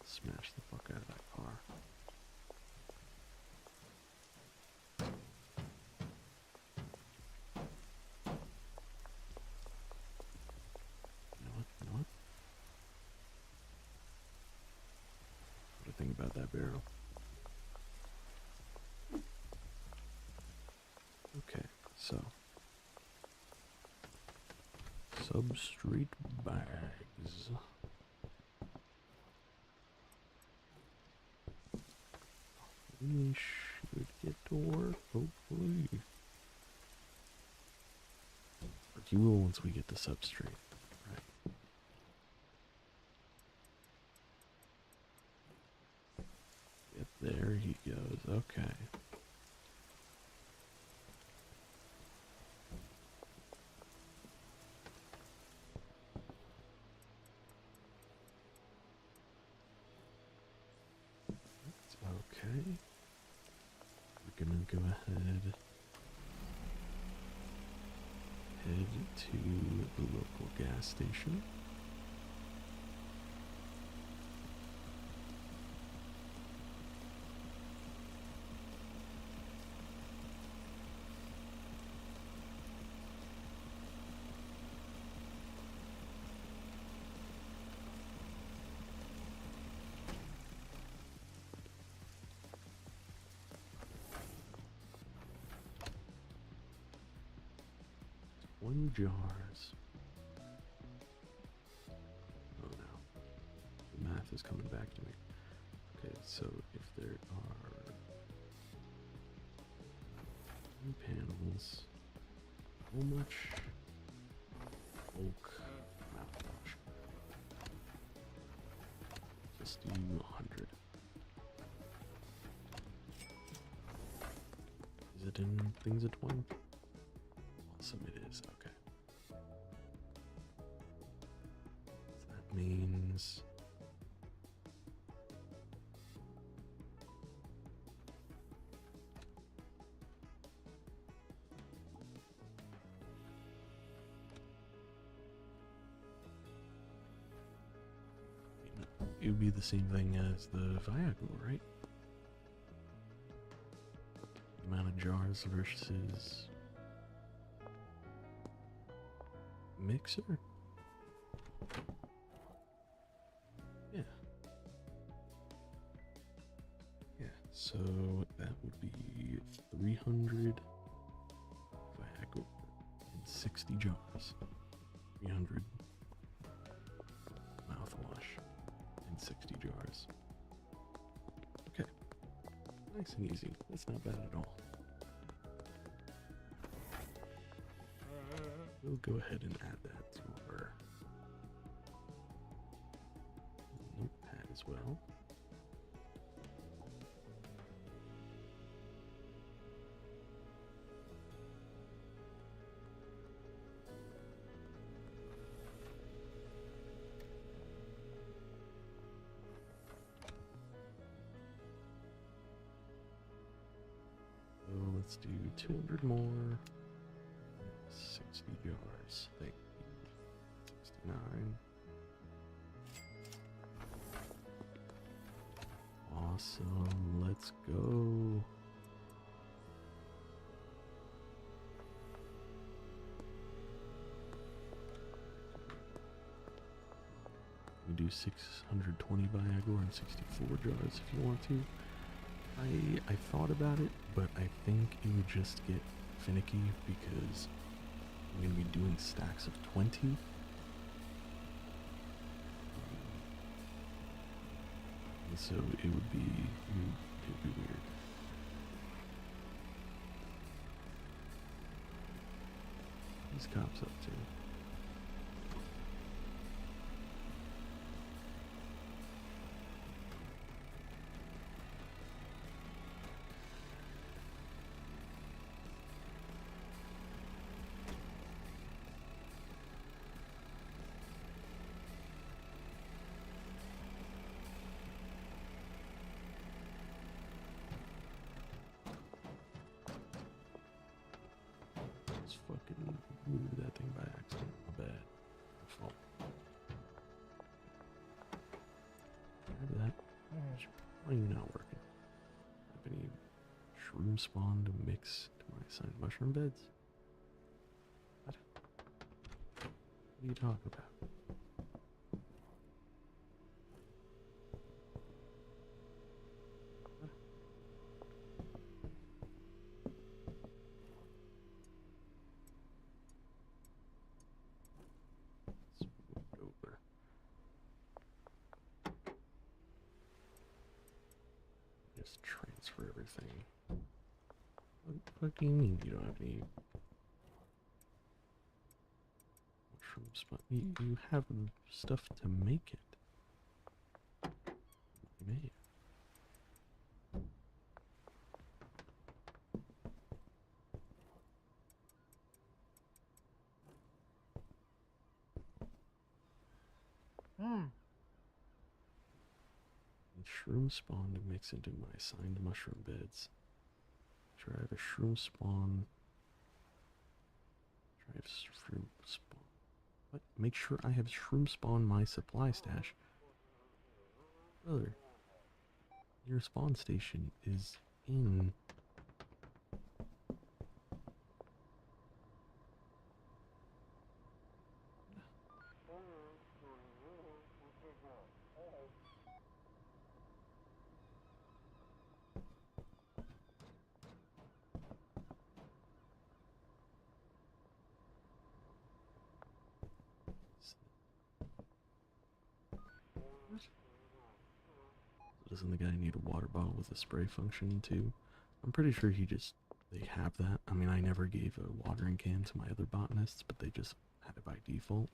Smash the fuck out of that car. You know what? You know what? What do you think about that barrel? Okay, so substrate bags. We should get to work, hopefully. Or you will once we get the substrate, right? Yep, there he goes. Okay. Okay. We're gonna go ahead, head to the local gas station. One jars. Oh no. The math is coming back to me. Okay, so if there are 2 panels, how much oak mouthwash? Just do 100. Is it in things at 1? Awesome, it is. Okay. So that means it would be the same thing as the Viagra, right? The amount of jars versus mixer? Yeah. Yeah, so that would be 300 Viagra and 60 jars. 300 mouthwash and 60 jars. Okay. Nice and easy. That's not bad at all. We'll go ahead and add that to our notepad as well. So let's do 200 more. 60 jars. Thank you. 69. Awesome. Let's go. We do 620 Viagra and 64 jars if you want to. I thought about it, but I think it would just get finicky because I'm going to be doing stacks of 20. And so it would be weird. These cops up too. Just fucking moved that thing by accident. My bad. My fault. Grab that. Why are you not working? Have any shroom spawn to mix to my assigned mushroom beds? What? What are you talking about? Just transfer everything. What do you mean you don't have any mushroom spot? You have stuff to make it. You may. shroom spawn to mix into my assigned mushroom beds. Sure, I have a shroom spawn. Sure, I have shroom spawn. What? Make sure I have shroom spawn my supply stash. Brother, your spawn station is in. What? Doesn't the guy need a water bottle with a spray function too? I'm pretty sure they have that. I mean, I never gave a watering can to my other botanists, but they just had it by default.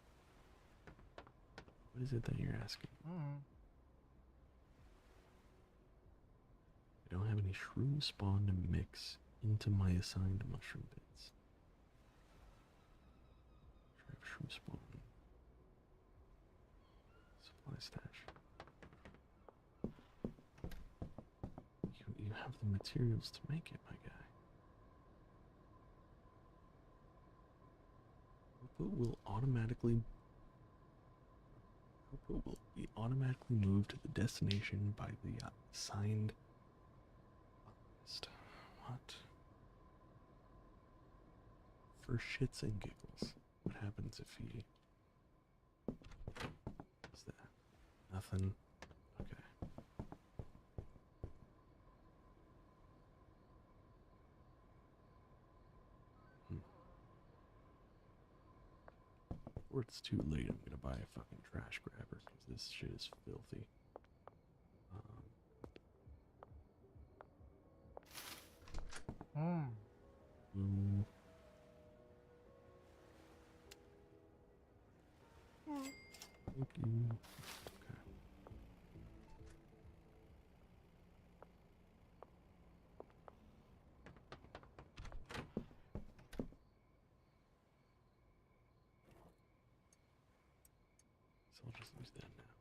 What is it that you're asking? I don't have any shroom spawn to mix into my assigned mushroom bits. I have shroom spawn. Supply stash. You have the materials to make it, my guy. Output will be automatically moved to the destination by the assigned botanist. What? For shits and giggles, what happens if he... What's that? Nothing? Okay. Before it's too late, I'm gonna buy a fucking trash grabber, because this shit is filthy. Ooh. Thank you. Okay. So I'll just use that now.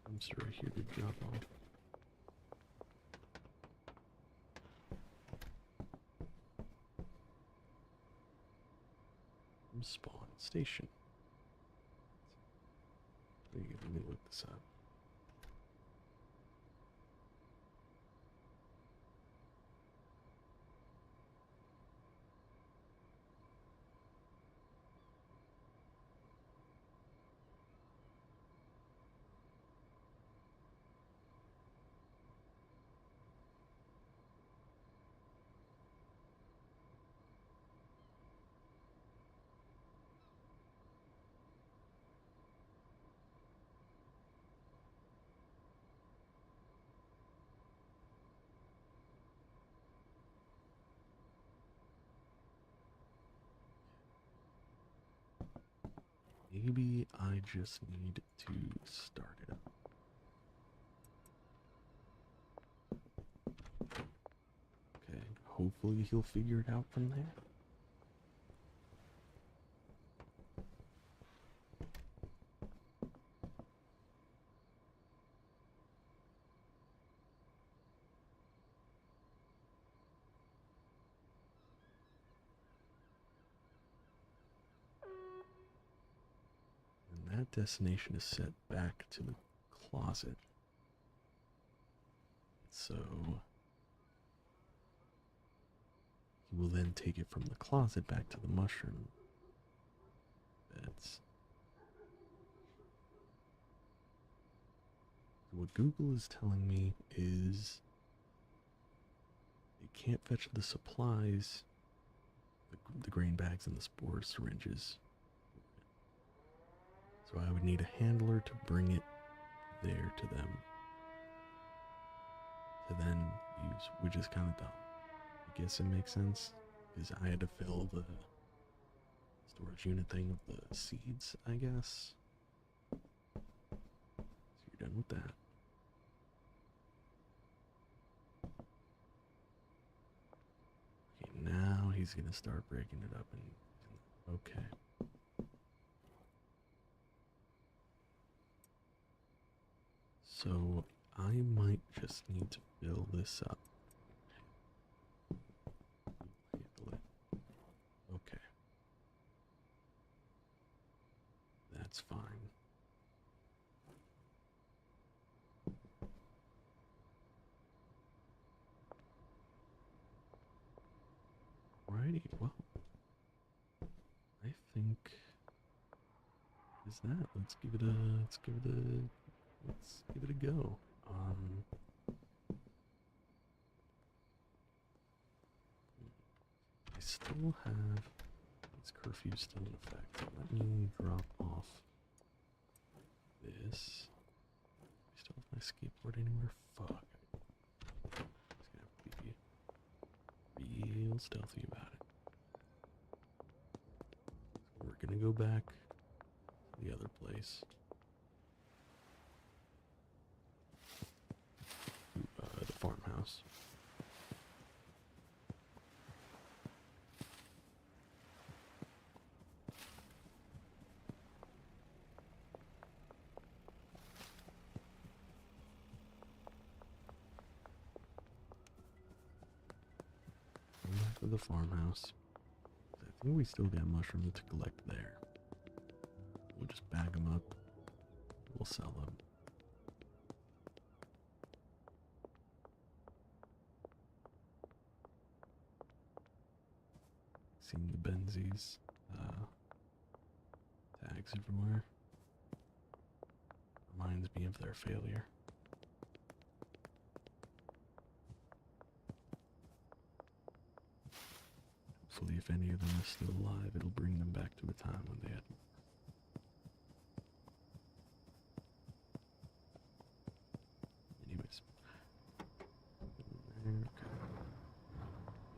I'm just right here to drop off. Spawn station. Let me look this up. Maybe I just need to start it up. Okay, hopefully he'll figure it out from there. And that destination is set back to the closet. So he will then take it from the closet back to the mushroom beds. What Google is telling me is they can't fetch the supplies, the grain bags and the spore syringes. So I would need a handler to bring it there to them to then use, which is kind of dumb. I guess it makes sense, because I had to fill the storage unit thing with the seeds, I guess. So you're done with that. Okay, now he's gonna start breaking it up and Okay. So I might just need to fill this up. Handle it. Okay. That's fine. Alrighty, well, I think is that. Let's give it a go. I still have this curfew still in effect. Let me drop off this. I still have my skateboard anywhere? Fuck. Just gonna have to be real stealthy about it. So we're gonna go back to the other place. The farmhouse. Go back to the farmhouse. I think we still got mushrooms to collect there. We'll just bag them up. We'll sell them. Seeing the Benzies tags everywhere. Reminds me of their failure. Hopefully, if any of them are still alive, it'll bring them back to a time when they had. Anyways. Okay.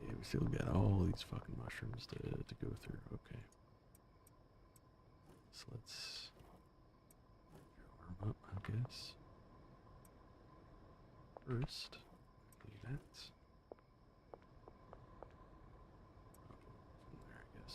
Yeah, we still got all these fucking mushrooms to go through. Okay. So let's arm up, I guess. First, do that. From there, I guess.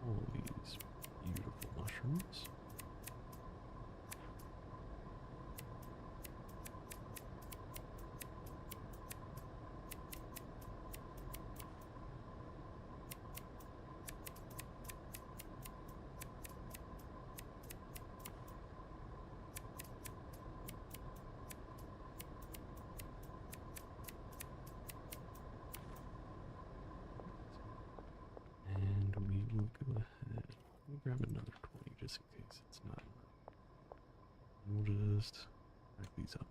All these beautiful mushrooms. And we will go ahead. Let me grab another 20 just in case it's not enough. And we'll just back these up.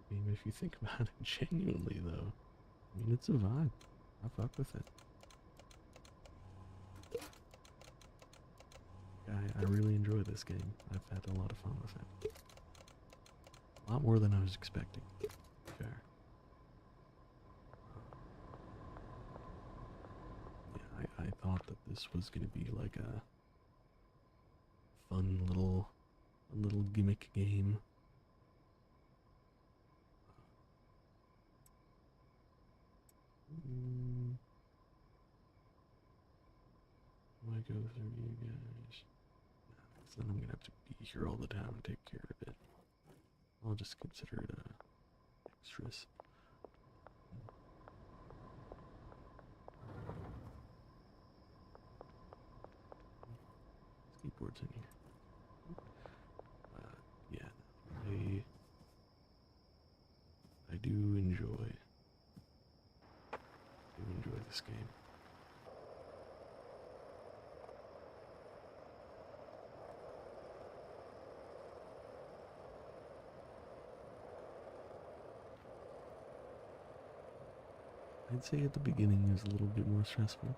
I mean, if you think about it genuinely, though, I mean, it's a vibe. I fuck with it. I really enjoy this game. I've had a lot of fun with it. A lot more than I was expecting. Fair. Yeah, I thought that this was going to be like a little gimmick game. I go through you guys. Then I'm gonna have to be here all the time and take care of it. I'll just consider it extras. Skateboards in here. Yeah, I do enjoy this game. I'd say at the beginning it was a little bit more stressful.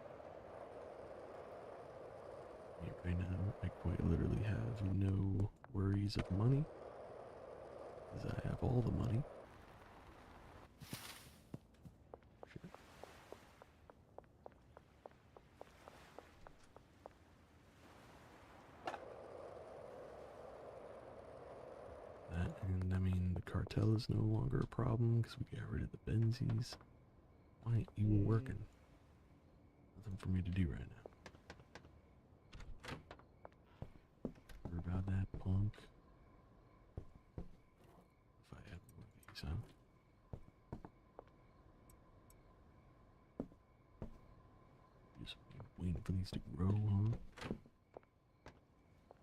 Right now, I quite literally have no worries of money, because I have all the money. Shit. That, and I mean, the cartel is no longer a problem, because we got rid of the Benzies. Why ain't you working? Nothing for me to do right now. Worry about that punk. If I had one of these, huh? Just waiting for these to grow, huh?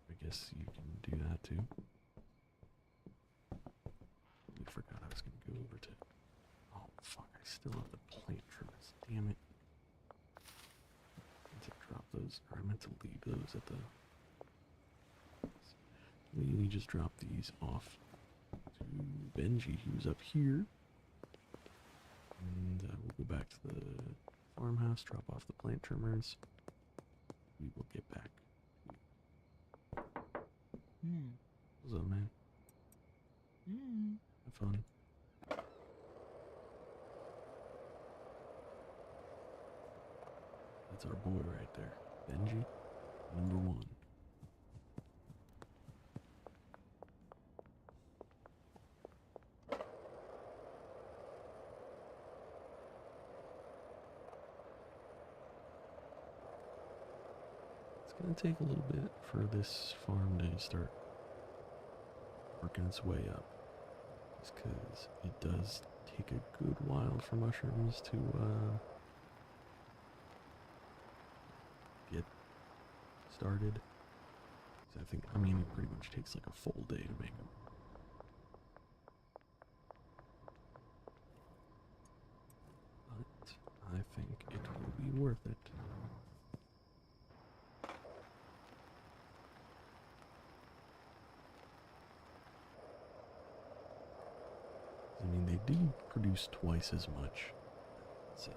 I guess you can do that too. I forgot I was gonna go over to. Oh fuck! I still have the plant trimmers. Damn it! I meant to drop those, or I meant to leave those at the. We just drop these off to Benji, who's up here, and we'll go back to the farmhouse, drop off the plant trimmers. We will get back. What's up, man? Have fun. That's our boy right there. Benji, #1. It's gonna take a little bit for this farm to start working its way up. Just because it does take a good while for mushrooms to get started. So I mean, it pretty much takes like a full day to make them. But I think it will be worth it. I mean, they do produce twice as much as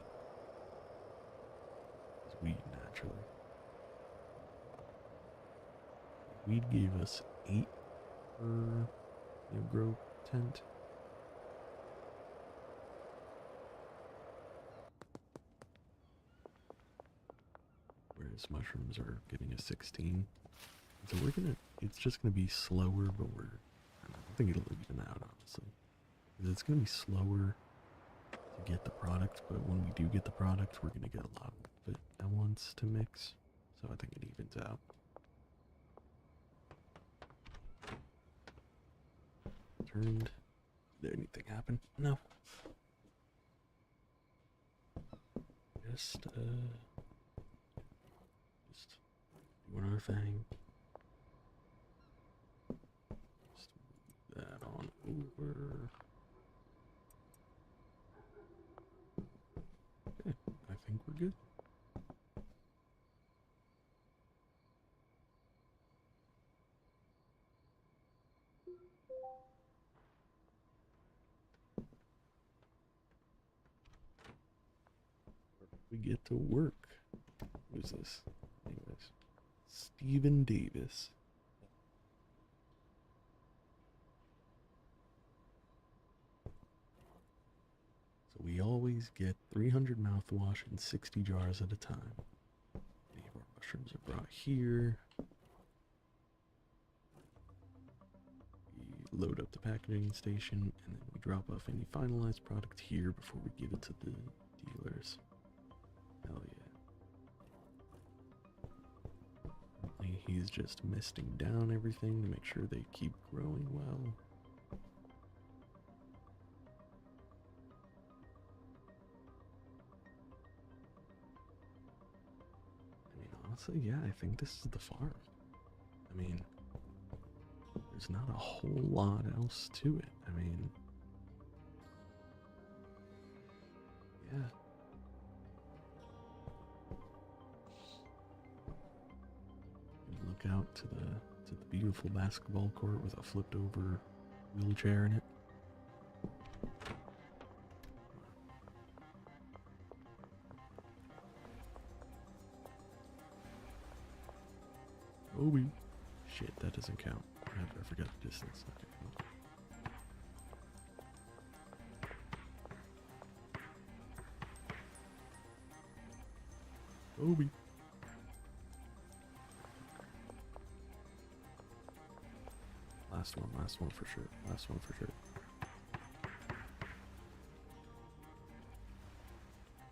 weed, naturally. Weed gave us 8 per grow tent. Whereas mushrooms are giving us 16. So it's just gonna be slower, but I don't think it'll even out, honestly. It's going to be slower to get the product, but when we do get the product, we're going to get a lot of it at once to mix, so I think it evens out. Turned. Did anything happen? No. Just doing our thing. Just move that on over. I think we're good. We get to work. Who's this? Anyways, Stephen Davis. So we always get 300 mouthwash in 60 jars at a time. Any of our mushrooms are brought here. load up the packaging station, and then we drop off any finalized product here before we give it to the dealers. Hell yeah. He's just misting down everything to make sure they keep growing well. I mean, honestly, yeah, I think this is the farm. I mean, there's not a whole lot else to it. I mean, yeah. Look out to the beautiful basketball court with a flipped over wheelchair in it. Obi. Shit, that doesn't count. I forgot the distance. Okay, cool. Obi. Last one for sure. Last one for sure.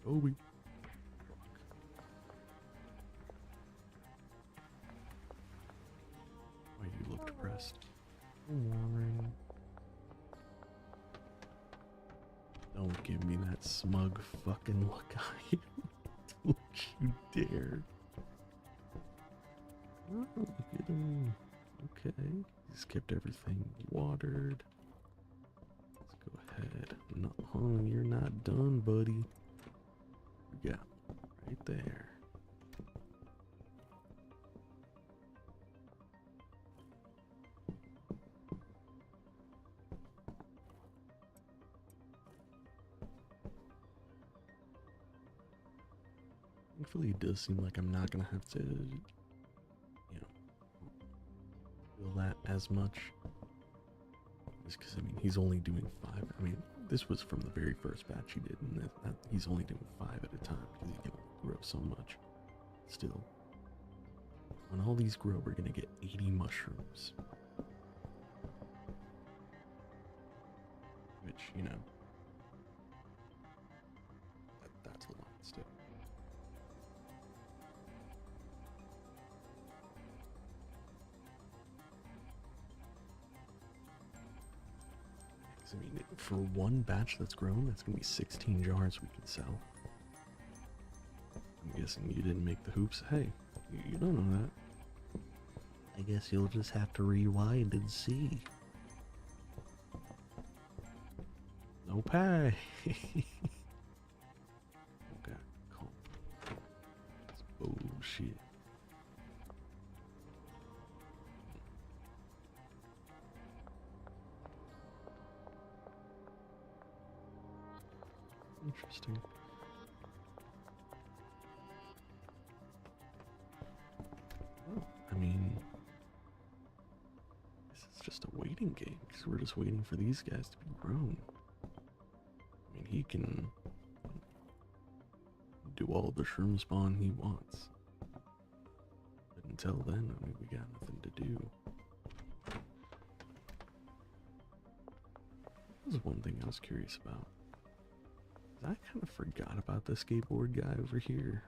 Obi. Why you look depressed? Warren. Don't give me that smug fucking look eye. Don't you dare. Oh, look at him. Okay. He's kept everything watered. Let's go ahead. No, you're not done, buddy. Yeah, right there. Thankfully, it does seem like I'm not gonna have to, feel that as much. Just because, I mean, he's only doing 5. I mean, this was from the very first batch he did, and he's only doing 5 at a time because he can grow so much. Still, when all these grow, we're gonna get 80 mushrooms. Which, that's a lot still. I mean, for one batch that's grown, that's gonna be 16 jars we can sell. I'm guessing you didn't make the hoops. Hey, you don't know that. I guess you'll just have to rewind and see. No pay. Okay, calm. That's bullshit. Interesting. Well, I mean, this is just a waiting game because we're just waiting for these guys to be grown. I mean, he can do all the shroom spawn he wants. But until then, I mean, we got nothing to do. That was one thing I was curious about. I kind of forgot about the skateboard guy over here.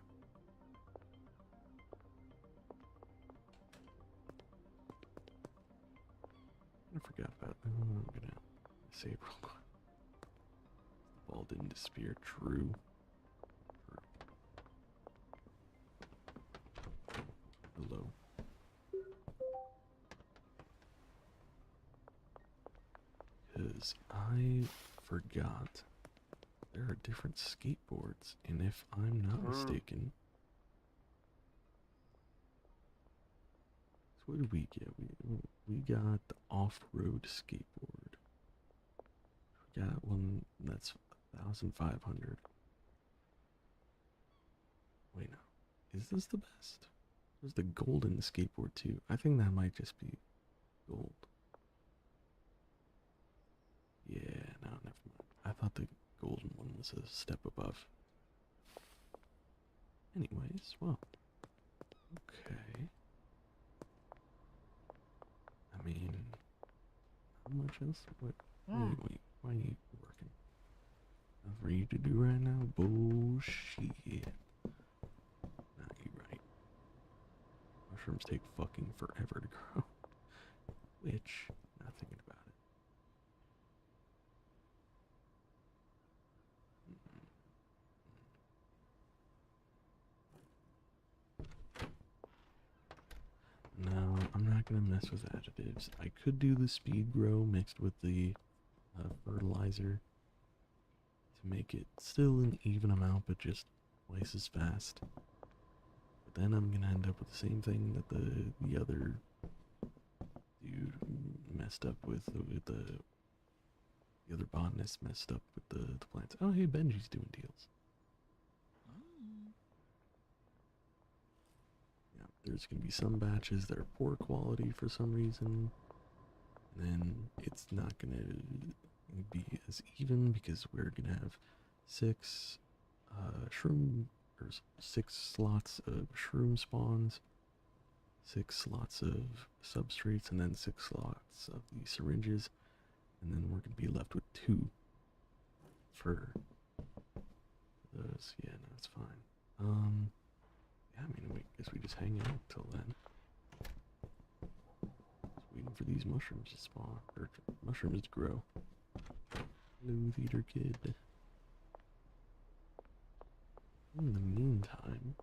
I forgot about. Oh, I'm gonna save real quick. The ball didn't disappear. True. Hello. Because I forgot. There are different skateboards, and if I'm not mistaken, so what did we get? We got the off-road skateboard. We got one that's 1,500. Wait, no, is this the best? There's the golden skateboard too. I think that might just be gold. Yeah, no, never mind. I thought the golden one was a step above. Anyways, well, okay. I mean, I'm much else? What? Wait, why are you working? Nothing for you to do right now? Bullshit. Nah, you right. Mushrooms take fucking forever to grow. Which, not thinking about it. No, I'm not gonna mess with additives. I could do the speed grow mixed with the fertilizer to make it still an even amount, but just twice as fast. But then I'm gonna end up with the same thing that the other dude messed up with the other botanist messed up with the plants. Oh, hey, Benji's doing deals. Yeah, there's gonna be some batches that are poor quality for some reason, and then it's not gonna be as even because we're gonna have six six slots of shroom spawns, 6 slots of substrates, and then 6 slots of the syringes, and then we're gonna be left with 2 for those. Yeah, no, it's fine. Yeah, I mean, guess we just hang out till then. Just waiting for these mushrooms to spawn, or mushrooms to grow. Hello, theater kid. In the meantime,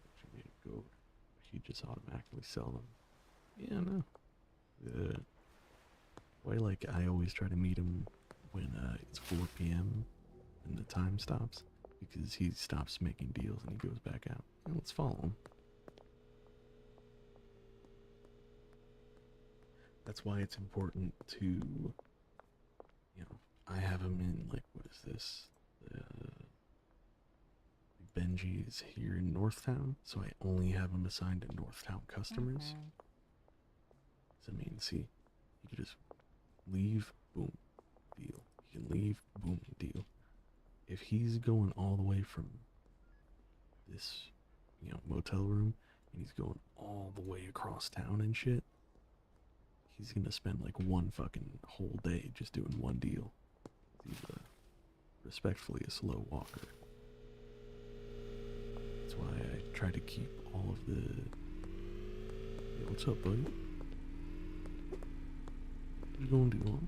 actually made it go. He just automatically sell them. Yeah, no. Why, like, I always try to meet him when it's 4 p.m. and the time stops, because he stops making deals and he goes back out. And let's follow him. That's why it's important to, you know, I have him in, like, what is this? Benji is here in Northtown, so I only have him assigned to Northtown customers. So, I mean, see, you can just leave, boom, deal. You can leave, boom, deal. If he's going all the way from this, you know, motel room, and he's going all the way across town and shit, he's gonna spend like one fucking whole day just doing one deal. He's respectfully a slow walker. That's why I try to keep all of the... Hey, what's up, buddy? What you gonna do, huh?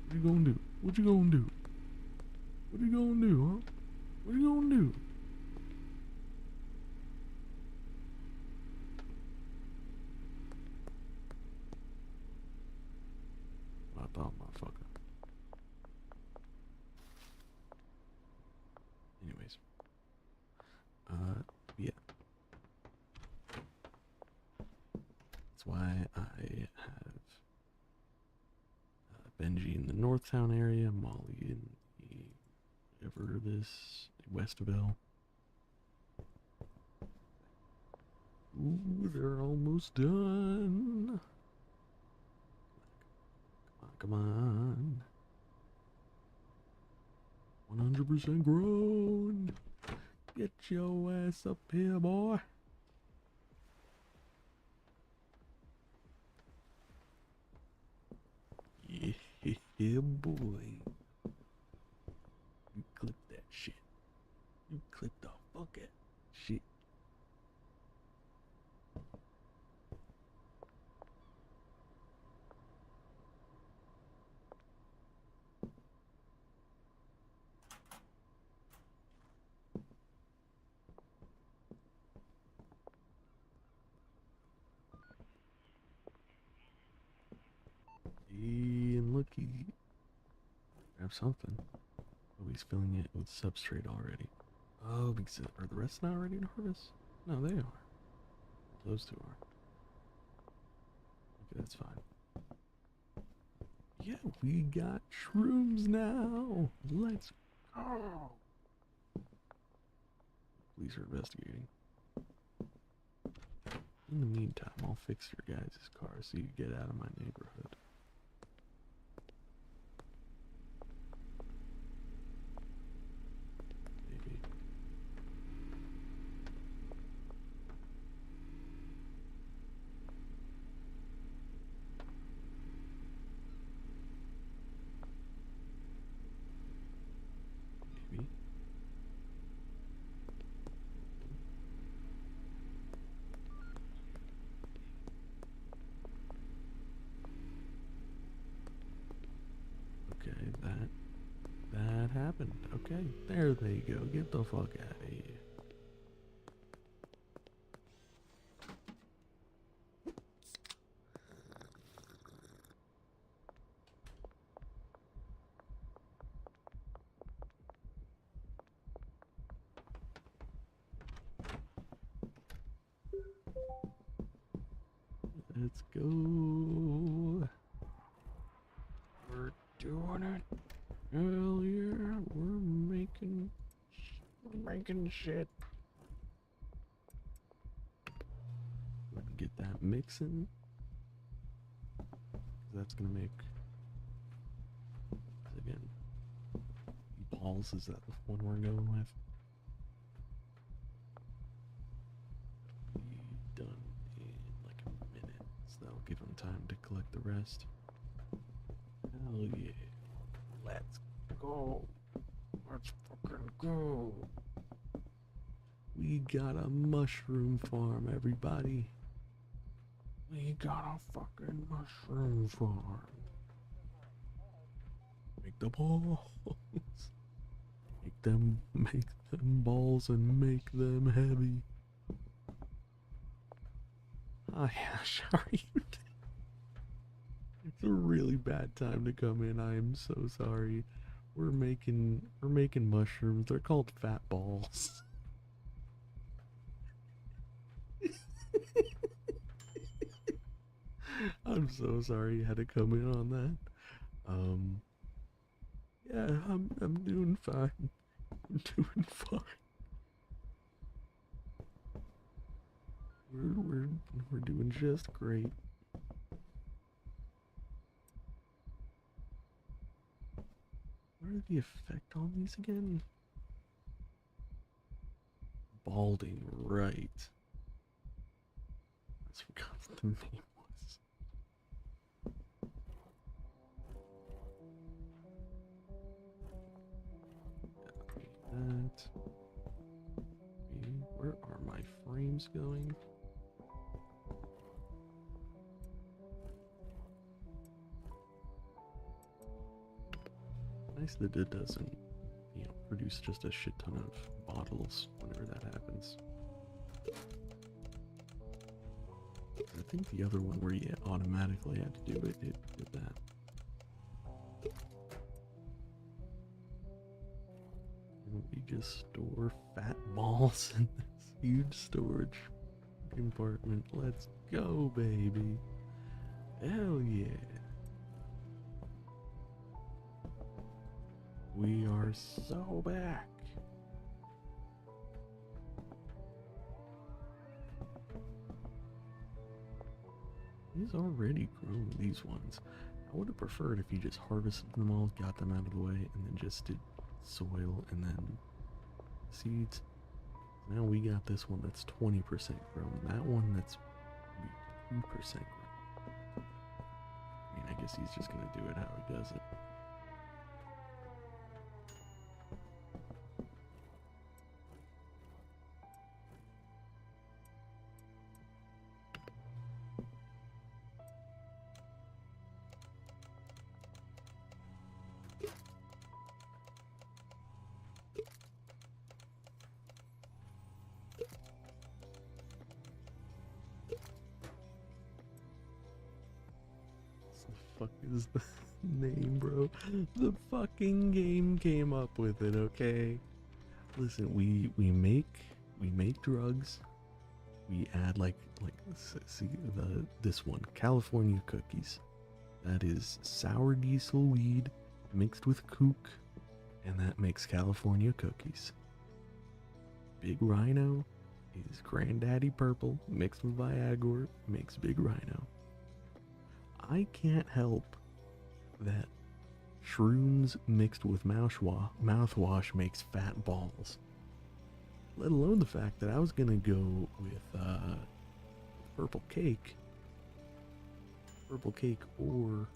What you gonna do? What you gonna do? What you gonna do, huh? What you gonna do? I thought, motherfucker. Anyways. Yeah. That's why I have Benji in the Northtown area, Molly in the, whatever this, Westaville. Ooh, they're almost done. Come on. 100% grown. Get your ass up here, boy. Yeah, boy. You clip that shit. You clip the fuck out shit. And looky. Grab something. Oh, he's filling it with substrate already. Oh, because are the rest not ready to harvest? No, they are. Those two are. Okay, that's fine. Yeah, we got shrooms now. Let's go. Police are investigating. In the meantime, I'll fix your guys' car so you get out of my neighborhood. Maybe. Maybe. Okay, that happened. Okay, there they go. Get the fuck out of here. Let's go. We're doing it. Hell yeah, we're making shit. Go ahead and get that mixing. That's gonna make, again, balls. Is that the one we're going with? Be done in like a minute, so that'll give them time to collect the rest. Hell yeah. Let's go. Let's fucking go. We got a mushroom farm, everybody. We got a fucking mushroom farm. Make the balls. Make them balls and make them heavy. Hi, Ash, how are you doing? It's a really bad time to come in. I am so sorry. We're making mushrooms. They're called fat balls. I'm so sorry you had to come in on that. Yeah, I'm doing fine. I'm doing fine. We're doing just great. What are the effect on these again? Balding, right. I just forgot what the name was. That. Where are my frames going? Nice that it doesn't, produce just a shit ton of bottles whenever that happens. I think the other one where you automatically had to do it, it did that. And we just store fat balls in this huge storage compartment. Let's go, baby. Hell yeah. We are so back. He's already grown these ones. I would have preferred if you just harvested them all, got them out of the way, and then just did soil and then seeds. Now we got this one that's 20% grown. That one that's 2% grown. I mean, I guess he's just gonna do it how he does it. Fuck is the name, bro? The fucking game came up with it, okay? Listen, we make drugs. We add see this one, California cookies. That is sour diesel weed mixed with kook, and that makes California cookies. Big Rhino is Granddaddy Purple mixed with Viagra makes Big Rhino. I can't help that shrooms mixed with mouthwash makes fat balls. Let alone the fact that I was gonna go with purple cake or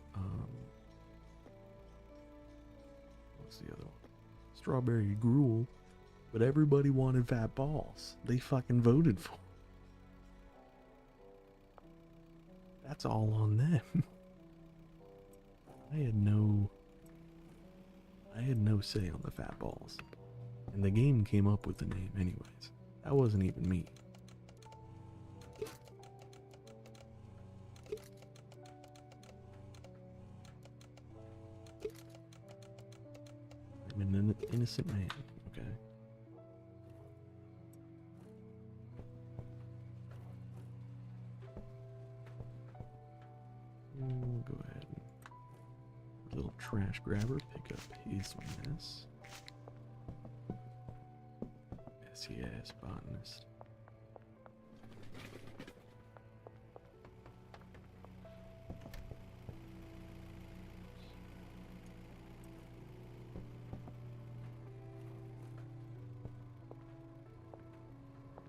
what's the other one? Strawberry gruel, but everybody wanted fat balls. They fucking voted for. That's all on them. I had no say on the fat balls. And the game came up with the name anyways. That wasn't even me. I'm an innocent man, okay? We'll go ahead and little trash grabber pick up his mess. Yes, botanist.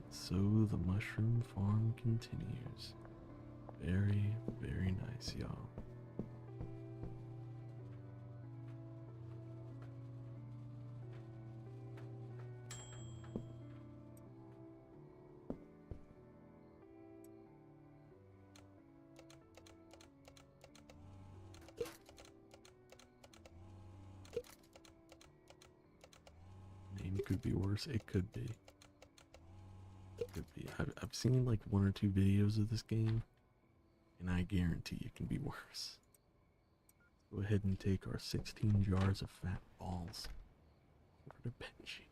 So the mushroom farm continues. Very, very nice, y'all. Name could be worse. It could be. I've seen like 1 or 2 videos of this game, and I guarantee it can be worse. Go ahead and take our 16 jars of fat balls over to Benji.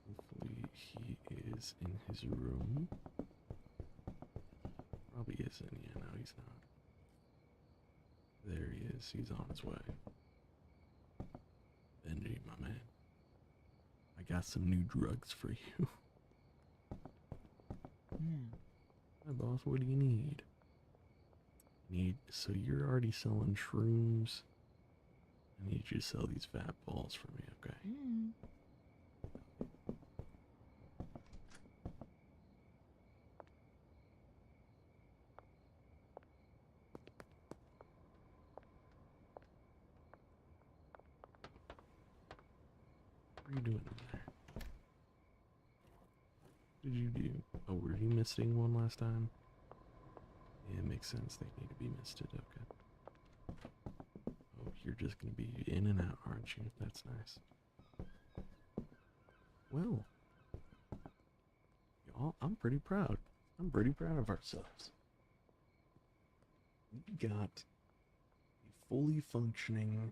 Hopefully he is in his room. Probably isn't. Yeah, no, he's not. There he is. He's on his way. Benji, my man. I got some new drugs for you. Hi, boss. What do you need? So you're already selling shrooms. I need you to sell these fat balls for me, okay? What are you doing in there? What did you do? Oh, were you misting one last time? Yeah, it makes sense. They need to be misted, okay. Oh, you're just gonna be in and out, aren't you? That's nice. Well, y'all, I'm pretty proud. I'm pretty proud of ourselves. We got a fully functioning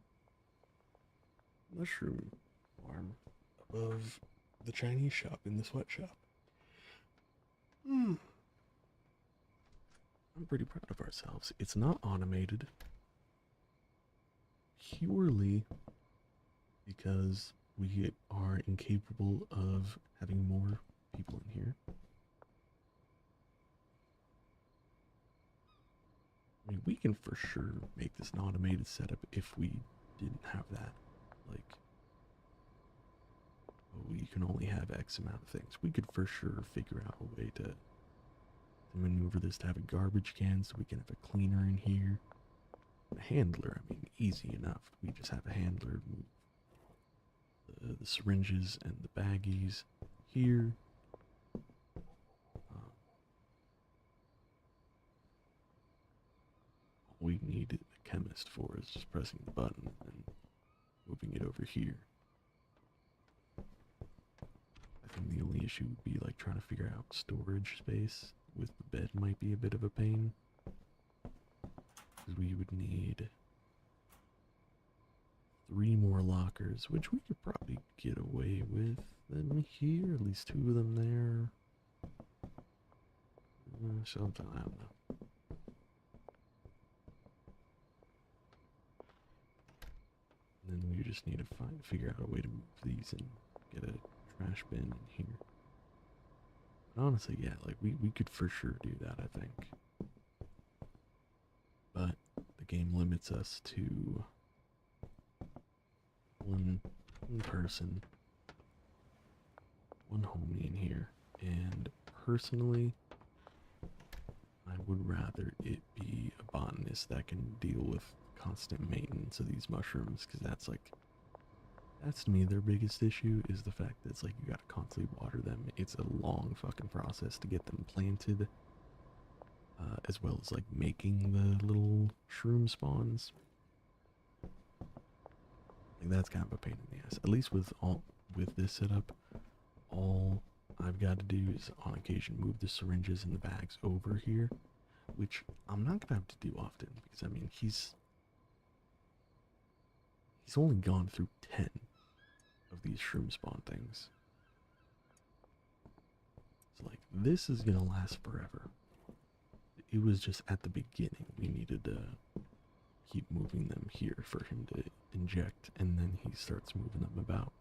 mushroom farm above the Chinese shop in the sweatshop. I'm pretty proud of ourselves. It's not automated purely because we are incapable of having more people in here. I mean, we can for sure make this an automated setup if we didn't have that. Like, oh, you can only have X amount of things. We could for sure figure out a way to maneuver this to have a garbage can so we can have a cleaner in here. A handler, I mean, easy enough. We just have a handler move the syringes and the baggies here. All we need a chemist for is just pressing the button and moving it over here. I think the only issue would be like trying to figure out storage space with the bed might be a bit of a pain. Because we would need 3 more lockers, which we could probably get away with them here, at least 2 of them there. Something, I don't know. And then we just need to figure out a way to move these and get a trash bin in here. But honestly, yeah, like we could for sure do that, I think. But the game limits us to one person, one homie in here, and personally, I would rather it be a botanist that can deal with constant maintenance of these mushrooms, because that's to me their biggest issue, is the fact that it's like you gotta constantly water them. It's a long fucking process to get them planted, as well as like making the little shroom spawns. Like that's kind of a pain in the ass. At least with this setup, all I've got to do is on occasion move the syringes and the bags over here, which I'm not gonna have to do often, because I mean he's only gone through 10 of these shroom spawn things. So like this is gonna last forever. It was just at the beginning we needed to keep moving them here for him to inject, and then he starts moving them about.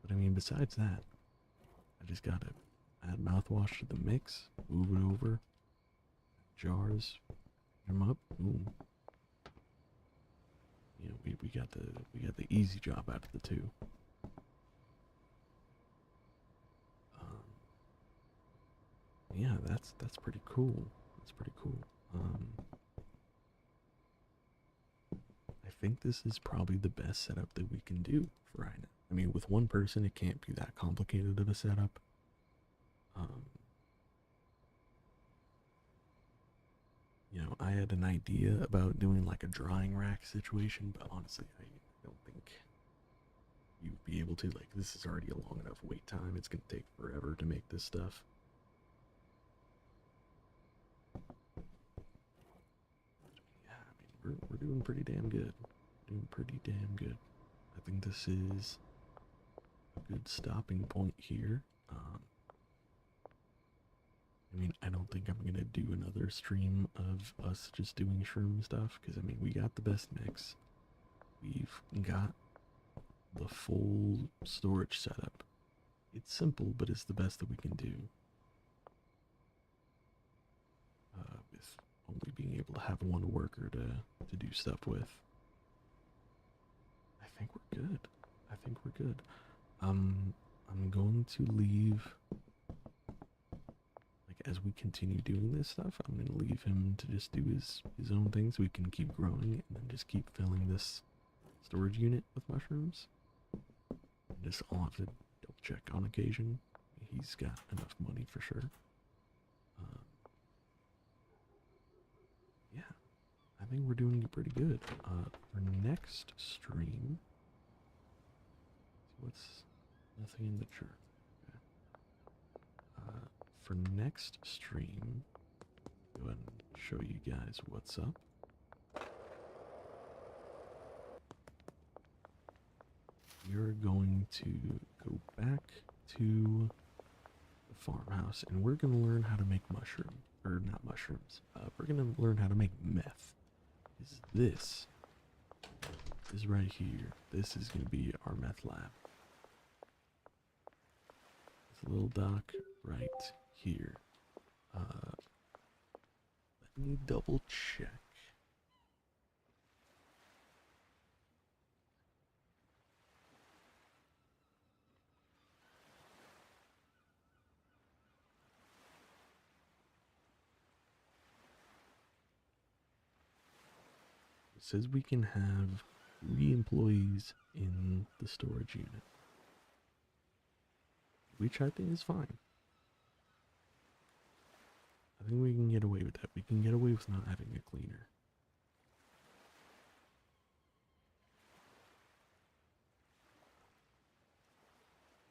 But I mean, besides that, I just gotta add mouthwash to the mix, move it over, jars, them up, boom. You know, we got the easy job out of the two. Yeah, that's pretty cool. That's pretty cool. I think this is probably the best setup that we can do for right now. I mean, with one person, it can't be that complicated of a setup. You know, I had an idea about doing like a drying rack situation, but honestly, I don't think you'd be able to. Like, this is already a long enough wait time. It's gonna take forever to make this stuff. Yeah, I mean, we're doing pretty damn good. Doing pretty damn good. I think this is a good stopping point here. I mean, I don't think I'm gonna do another stream of us just doing shroom stuff, because I mean, we got the best mix. We've got the full storage setup. It's simple, but it's the best that we can do. With only being able to have one worker to do stuff with. I think we're good. I think we're good. I'm going to leave, like, as we continue doing this stuff, I'm going to leave him to just do his own thing so we can keep growing and then just keep filling this storage unit with mushrooms. And just I'll have to double check on occasion. He's got enough money for sure. Yeah, I think we're doing pretty good. For next stream, what's nothing in the chart. Okay. For next stream, go ahead and show you guys what's up. We're going to go back to the farmhouse, and we're going to learn how to make not mushrooms. We're going to learn how to make meth. This is right here. This is going to be our meth lab. This little dock right here. Let me double check. It says we can have 3 employees in the storage unit, which I think is fine. I think we can get away with that. We can get away with not having a cleaner.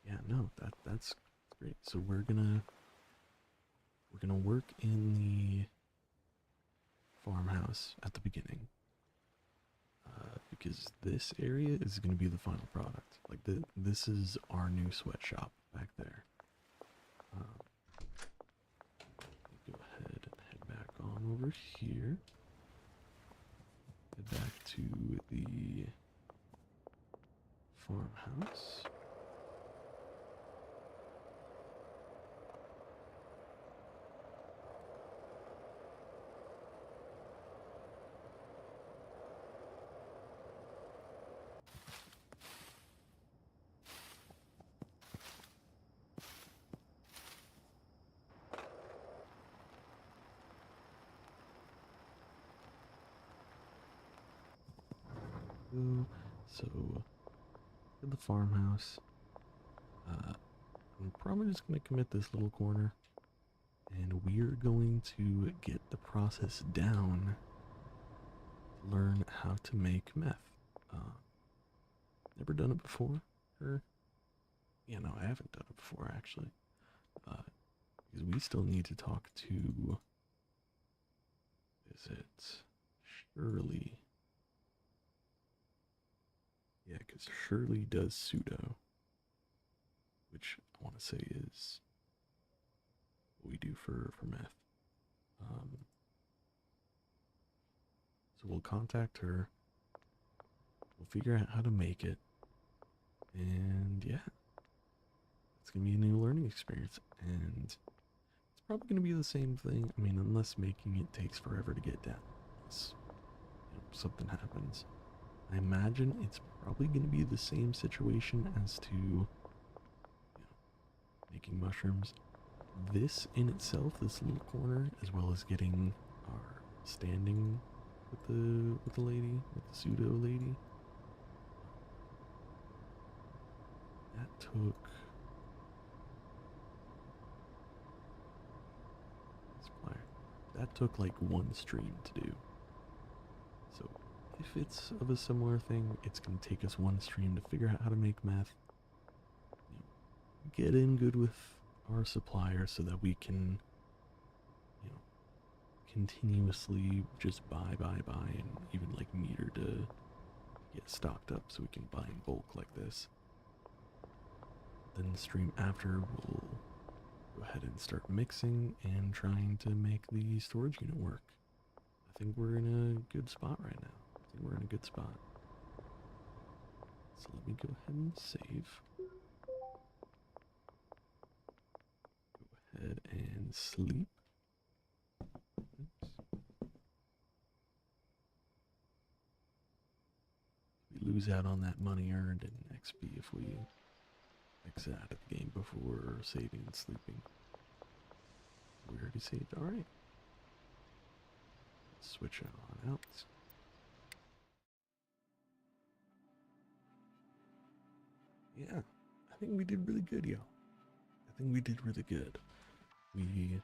Yeah, no, that's great. So we're gonna work in the farmhouse at the beginning, because this area is gonna be the final product. Like this is our new sweatshop back there. Go ahead and head back on over here. Head back to the farmhouse. So, in the farmhouse, I'm probably just going to commit this little corner, and we're going to get the process down to learn how to make meth. Uh, Never done it before, or, yeah, no, I haven't done it before, actually, because we still need to talk to, is it Shirley? Yeah, because Shirley does pseudo, which I want to say is what we do for meth. Um, so we'll contact her. We'll figure out how to make it, and yeah, it's gonna be a new learning experience. And it's probably gonna be the same thing. I mean, unless making it takes forever to get down, unless something happens. I imagine it's probably gonna be the same situation as to making mushrooms. This in itself, this little corner, as well as getting our standing with the lady, with the pseudo lady, that took like one stream to do. So if it's of a similar thing, it's gonna take us one stream to figure out how to make meth. Get in good with our supplier so that we can, continuously just buy, and even like meter to get stocked up so we can buy in bulk like this. Then the stream after, we'll go ahead and start mixing and trying to make the storage unit work. I think we're in a good spot right now. So let me go ahead and save. Go ahead and sleep. Oops. We lose out on that money earned in XP if we exit out of the game before saving and sleeping. We already saved, alright. Switch it on out. Yeah, I think we did really good, y'all. I think we did really good. We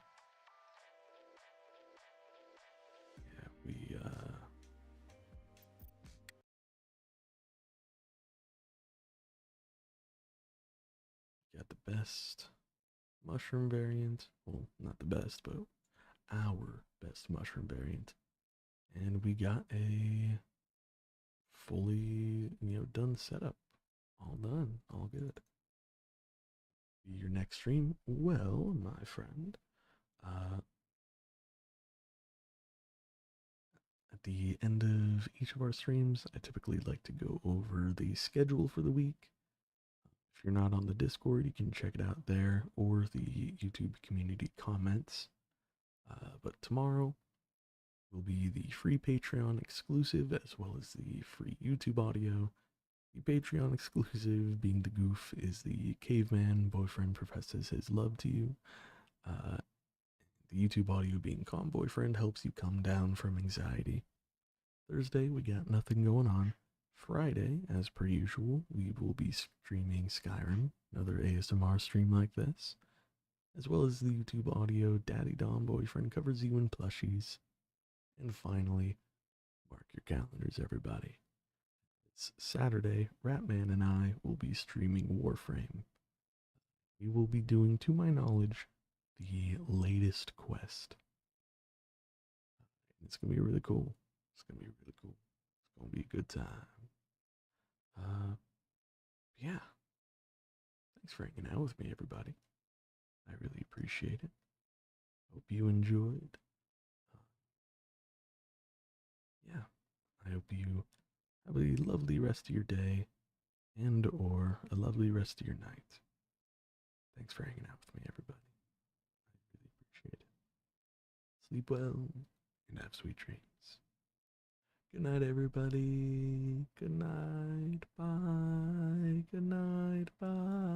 got the best mushroom variant. Well, not the best, but our best mushroom variant. And we got a fully, done setup. All done, all good. Your next stream? Well, my friend, at the end of each of our streams, I typically like to go over the schedule for the week. If you're not on the Discord, you can check it out there or the YouTube community comments. But tomorrow will be the free Patreon exclusive as well as the free YouTube audio. The Patreon exclusive, being the goof, is the caveman boyfriend professes his love to you. The YouTube audio, being calm boyfriend, helps you calm down from anxiety. Thursday, we got nothing going on. Friday, as per usual, we will be streaming Skyrim, another ASMR stream like this, as well as the YouTube audio. Daddy Dom boyfriend covers you in plushies. And finally, mark your calendars, everybody. It's Saturday. Ratman and I will be streaming Warframe. We will be doing, to my knowledge, the latest quest. It's gonna be really cool. It's gonna be a good time. Yeah. Thanks for hanging out with me, everybody. I really appreciate it. Hope you enjoyed. Yeah. I hope you have a lovely rest of your day and or a lovely rest of your night. Thanks for hanging out with me, everybody. I really appreciate it. Sleep well and have sweet dreams. Good night, everybody. Good night. Bye. Good night. Bye.